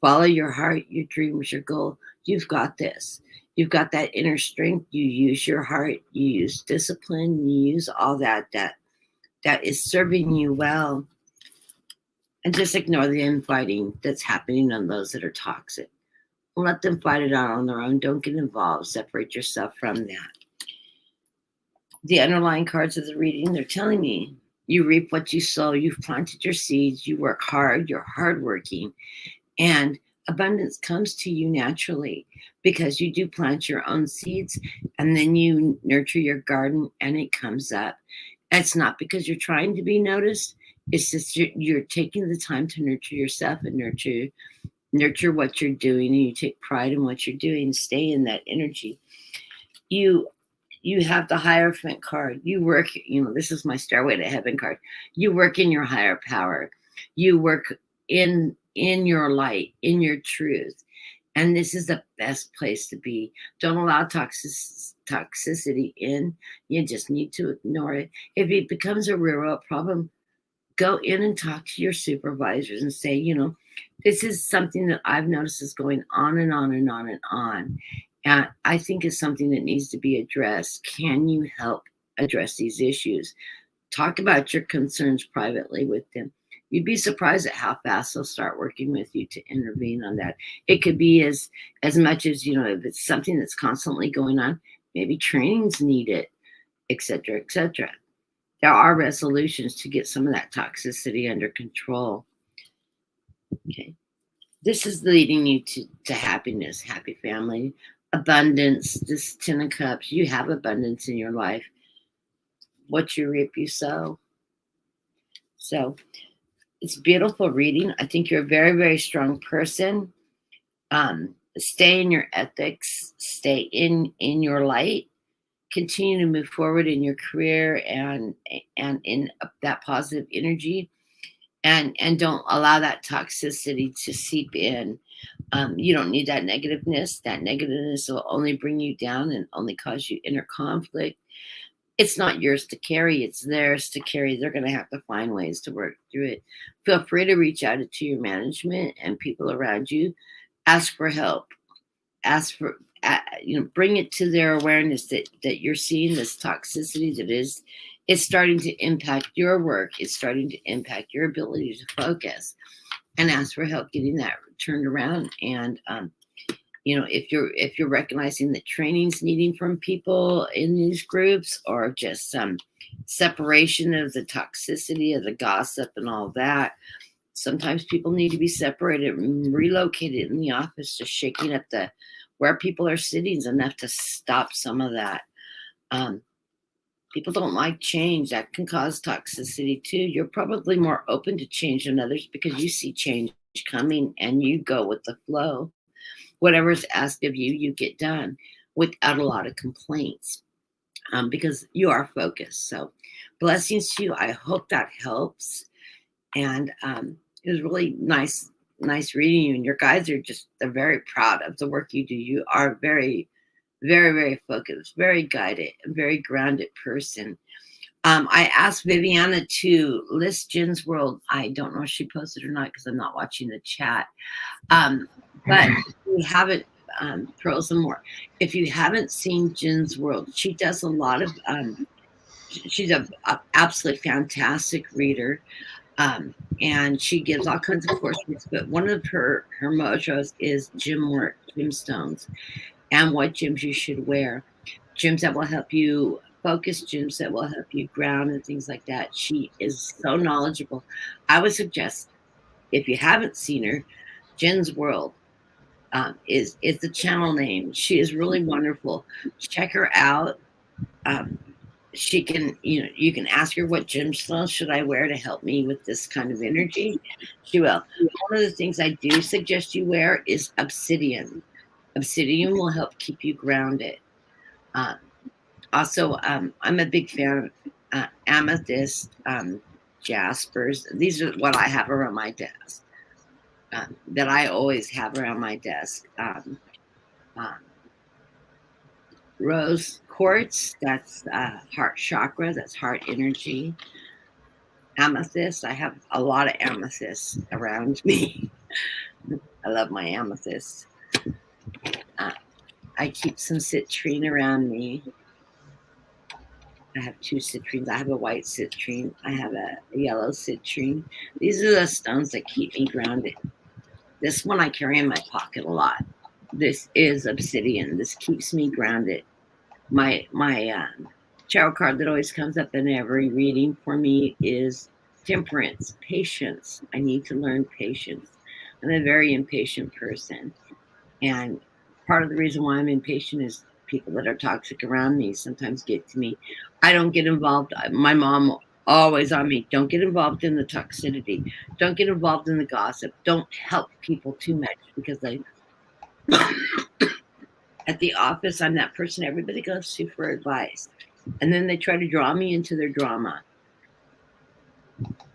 Speaker 1: Follow your heart, your dreams, your goal. You've got this. You've got that inner strength. You use your heart. You use discipline. You use all that is serving you well. And just ignore the infighting that's happening on those that are toxic. Let them fight it out on their own. Don't get involved. Separate yourself from that. The underlying cards of the reading, they're telling me you reap what you sow. You've planted your seeds. You work hard. You're hardworking. And abundance comes to you naturally because you do plant your own seeds and then you nurture your garden and it comes up. It's not because you're trying to be noticed. It's just you're taking the time to nurture yourself and nurture what you're doing, and you take pride in what you're doing. Stay in that energy. You have the Hierophant card. You work, this is my Stairway to Heaven card. You work in your higher power. You work in your light, in your truth. And this is the best place to be. Don't allow toxicity in. You just need to ignore it. If it becomes a real problem, go in and talk to your supervisors and say, this is something that I've noticed is going on and on and on and on. And I think it's something that needs to be addressed. Can you help address these issues? Talk about your concerns privately with them. You'd be surprised at how fast they'll start working with you to intervene on that. It could be as much as, if it's something that's constantly going on, maybe training's needed, et cetera, et cetera. There are resolutions to get some of that toxicity under control. Okay. This is leading you to happiness, happy family, abundance. This 10 of Cups, you have abundance in your life. What you reap, you sow. So it's beautiful reading. I think you're a very, very strong person. Stay in your ethics, stay in your light, continue to move forward in your career and in that positive energy, and don't allow that toxicity to seep in. You don't need that negativeness. That negativeness will only bring you down and only cause you inner conflict. It's not yours to carry, it's theirs to carry. They're going to have to find ways to work through it. Feel free to reach out to your management and people around you. Ask for help. Ask for, bring it to their awareness that you're seeing this toxicity that is, it's starting to impact your work. It's starting to impact your ability to focus, and ask for help getting that turned around. And if you're recognizing that training's needing from people in these groups, or just some separation of the toxicity of the gossip and all that, sometimes people need to be separated and relocated in the office, just shaking up the where people are sitting is enough to stop some of that. People don't like change. That can cause toxicity too. You're probably more open to change than others because you see change coming and you go with the flow. Whatever's asked of you, you get done without a lot of complaints, because you are focused. So blessings to you. I hope that helps. And it was really nice reading you. And your guys they're very proud of the work you do. You are very, very, very focused, very guided, a very grounded person. I asked Viviana to list Jen's World. I don't know if she posted or not because I'm not watching the chat. But we haven't, throw some more. If you haven't seen Jen's World, she does a lot of, she's a absolutely fantastic reader. And she gives all kinds of courses, but one of her mottos is gym work, gemstones, and what gyms you should wear. Gyms that will help you focus, gyms that will help you ground and things like that. She is so knowledgeable. I would suggest, if you haven't seen her, Jen's World is the channel name. She is really wonderful. Check her out. She can, you can ask her, what gemstones should I wear to help me with this kind of energy? She will. One of the things I do suggest you wear is obsidian. Obsidian will help keep you grounded. Also, I'm a big fan of amethyst, jaspers. These are what I have around my desk, that I always have around my desk. Rose quartz, that's heart chakra, that's heart energy. Amethyst, I have a lot of amethyst around me. I love my amethyst. I keep some citrine around me. I have 2 citrines. I have a white citrine. I have a yellow citrine. These are the stones that keep me grounded. This one I carry in my pocket a lot. This is obsidian. This keeps me grounded. My tarot card that always comes up in every reading for me is temperance, patience. I need to learn patience. I'm a very impatient person. And part of the reason why I'm impatient is people that are toxic around me sometimes get to me. I don't get involved. My mom always on me, don't get involved in the toxicity. Don't get involved in the gossip. Don't help people too much, because at the office, I'm that person everybody goes to for advice. And then they try to draw me into their drama.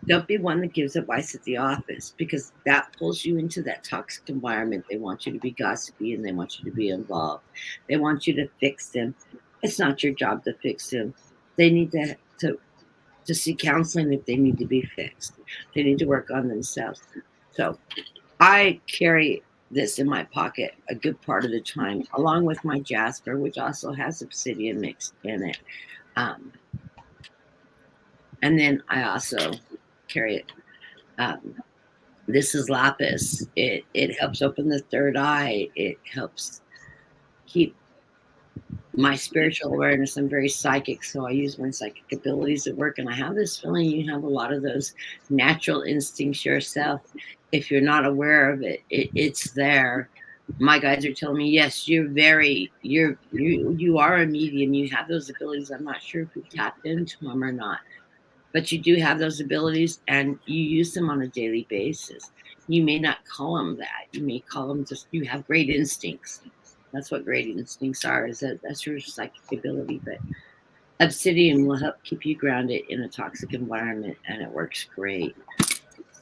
Speaker 1: Don't be one that gives advice at the office, because that pulls you into that toxic environment. They want you to be gossipy and they want you to be involved. They want you to fix them. It's not your job to fix them. They need to seek counseling if they need to be fixed. They need to work on themselves. So I carry this in my pocket a good part of the time, along with my jasper, which also has obsidian mixed in it. And then I also carry it. This is lapis. It helps open the third eye. It helps keep my spiritual awareness. I'm very psychic, so I use my psychic abilities at work. And I have this feeling you have a lot of those natural instincts yourself. If you're not aware of it, it's there. My guides are telling me, yes, you are a medium. You have those abilities. I'm not sure if you've tapped into them or not, but you do have those abilities and you use them on a daily basis. You may not call them that. You may call them just you have great instincts. That's what great instincts are, is that's your psychic ability. But obsidian will help keep you grounded in a toxic environment and it works great.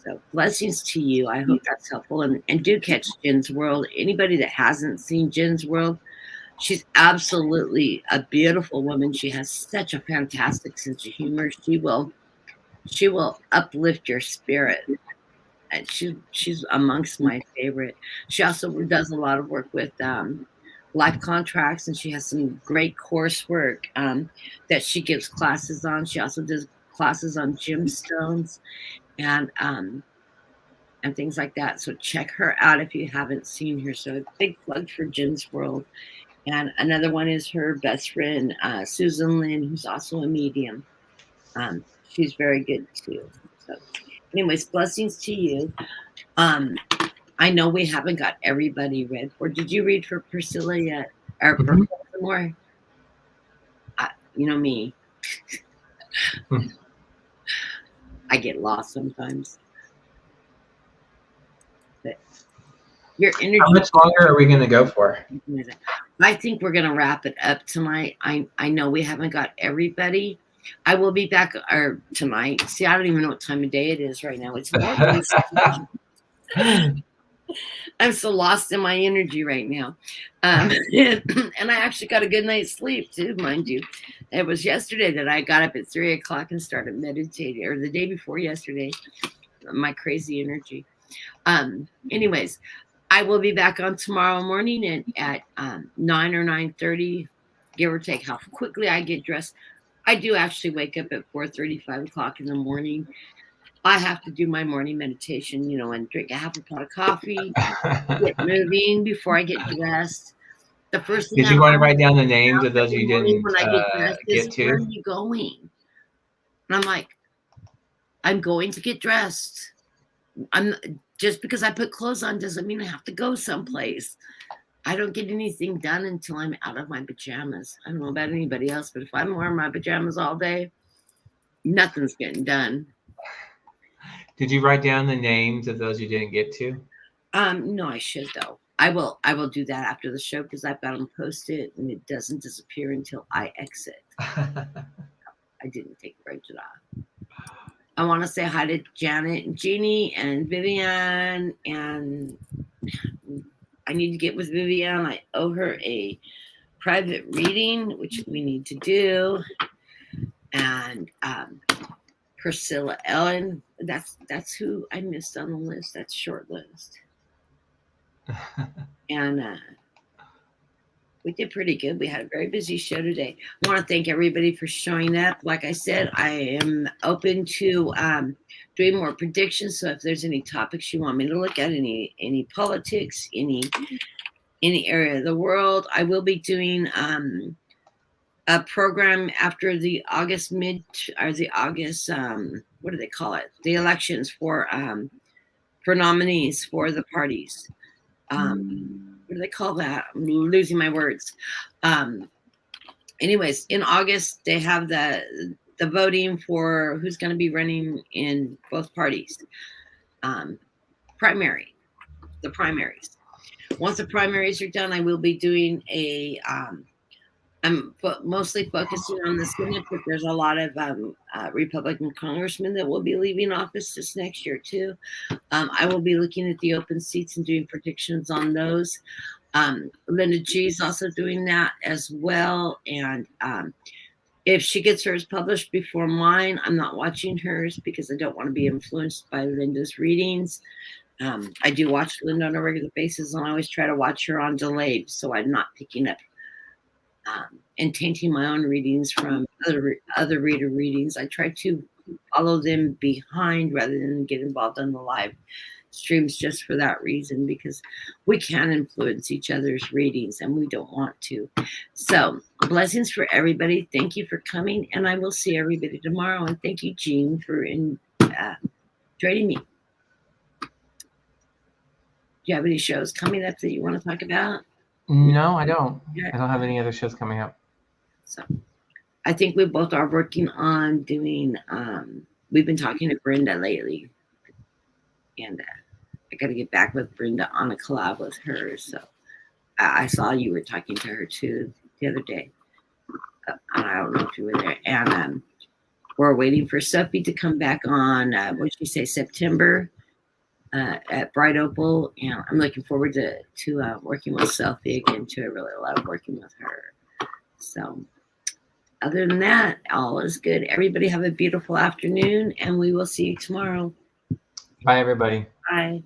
Speaker 1: So blessings to you. I hope that's helpful. And do catch Jen's World. Anybody that hasn't seen Jen's World, she's absolutely a beautiful woman. She has such a fantastic sense of humor. She will uplift your spirit. And she's amongst my favorite. She also does a lot of work with life contracts, and she has some great coursework that she gives classes on. She also does classes on gemstones and things like that. So check her out if you haven't seen her. So big plug for Jen's World. And another one is her best friend, Susan Lynn, who's also a medium. She's very good too. So anyways, blessings to you. I know we haven't got everybody read for. Did you read for Priscilla yet? Or for more? You know me. I get lost sometimes. But your energy.
Speaker 2: How much longer are we going to go for?
Speaker 1: I think we're going to wrap it up tonight. I know we haven't got everybody. I will be back tonight. See, I don't even know what time of day it is right now. It's more I'm so lost in my energy right now. And I actually got a good night's sleep too, mind you. It was yesterday that I got up at 3 o'clock and started meditating, or the day before yesterday. My crazy energy. Anyways, I will be back on tomorrow morning at 9 or 9:30, give or take how quickly I get dressed. I do actually wake up at 4:30, 5 o'clock in the morning. I have to do my morning meditation, and drink a half a pot of coffee, get moving before I get dressed. The first thing
Speaker 2: Did you want to write down the names of those you didn't
Speaker 1: when I get dressed
Speaker 2: get to?
Speaker 1: Where are you going? And I'm like, I'm going to get dressed. Just because I put clothes on doesn't mean I have to go someplace. I don't get anything done until I'm out of my pajamas. I don't know about anybody else, but if I'm wearing my pajamas all day, nothing's getting done.
Speaker 2: Did you write down the names of those you didn't get to?
Speaker 1: No, I should though. I will do that after the show because I've got them posted and it doesn't disappear until I exit. I didn't take Bridget off. I want to say hi to Janet and Jeannie and Vivian, and I need to get with Vivian. I owe her a private reading, which we need to do. And Priscilla Ellen, that's who I missed on the list. That's short list. And we did pretty good. We had a very busy show today. I want to thank everybody for showing up. Like I said, I am open to doing more predictions. So if there's any topics you want me to look at, any politics, any area of the world, I will be doing a program after the August what do they call it? The elections for nominees for the parties. What do they call that? I'm losing my words. Anyways, in August, they have the voting for who's going to be running in both parties. The primaries. Once the primaries are done, I will be doing I'm mostly focusing on the Senate, but there's a lot of Republican congressmen that will be leaving office this next year too. I will be looking at the open seats and doing predictions on those. Linda G is also doing that as well. And if she gets hers published before mine, I'm not watching hers because I don't want to be influenced by Linda's readings. I do watch Linda on a regular basis, and I always try to watch her on delayed, so I'm not picking up and tainting my own readings from other reader readings. I try to follow them behind rather than get involved on the live streams just for that reason, because we can influence each other's readings and we don't want to. So blessings for everybody. Thank you for coming, and I will see everybody tomorrow. And thank you, Jean, for joining me. Do you have any shows coming up that you want to talk about?
Speaker 2: No, I don't.
Speaker 1: Yeah.
Speaker 2: I don't have any other shows coming up.
Speaker 1: So I think we both are working on doing, we've been talking to Brenda lately, and I got to get back with Brenda on a collab with her. So I saw you were talking to her too the other day. I don't know if you were there. And we're waiting for Sophie to come back on, what did she say, September at Bright Opal. And I'm looking forward to working with Sophie again too. I really love working with her. So other than that, all is good. Everybody have a beautiful afternoon, and we will see you tomorrow.
Speaker 2: Bye, everybody.
Speaker 1: Bye.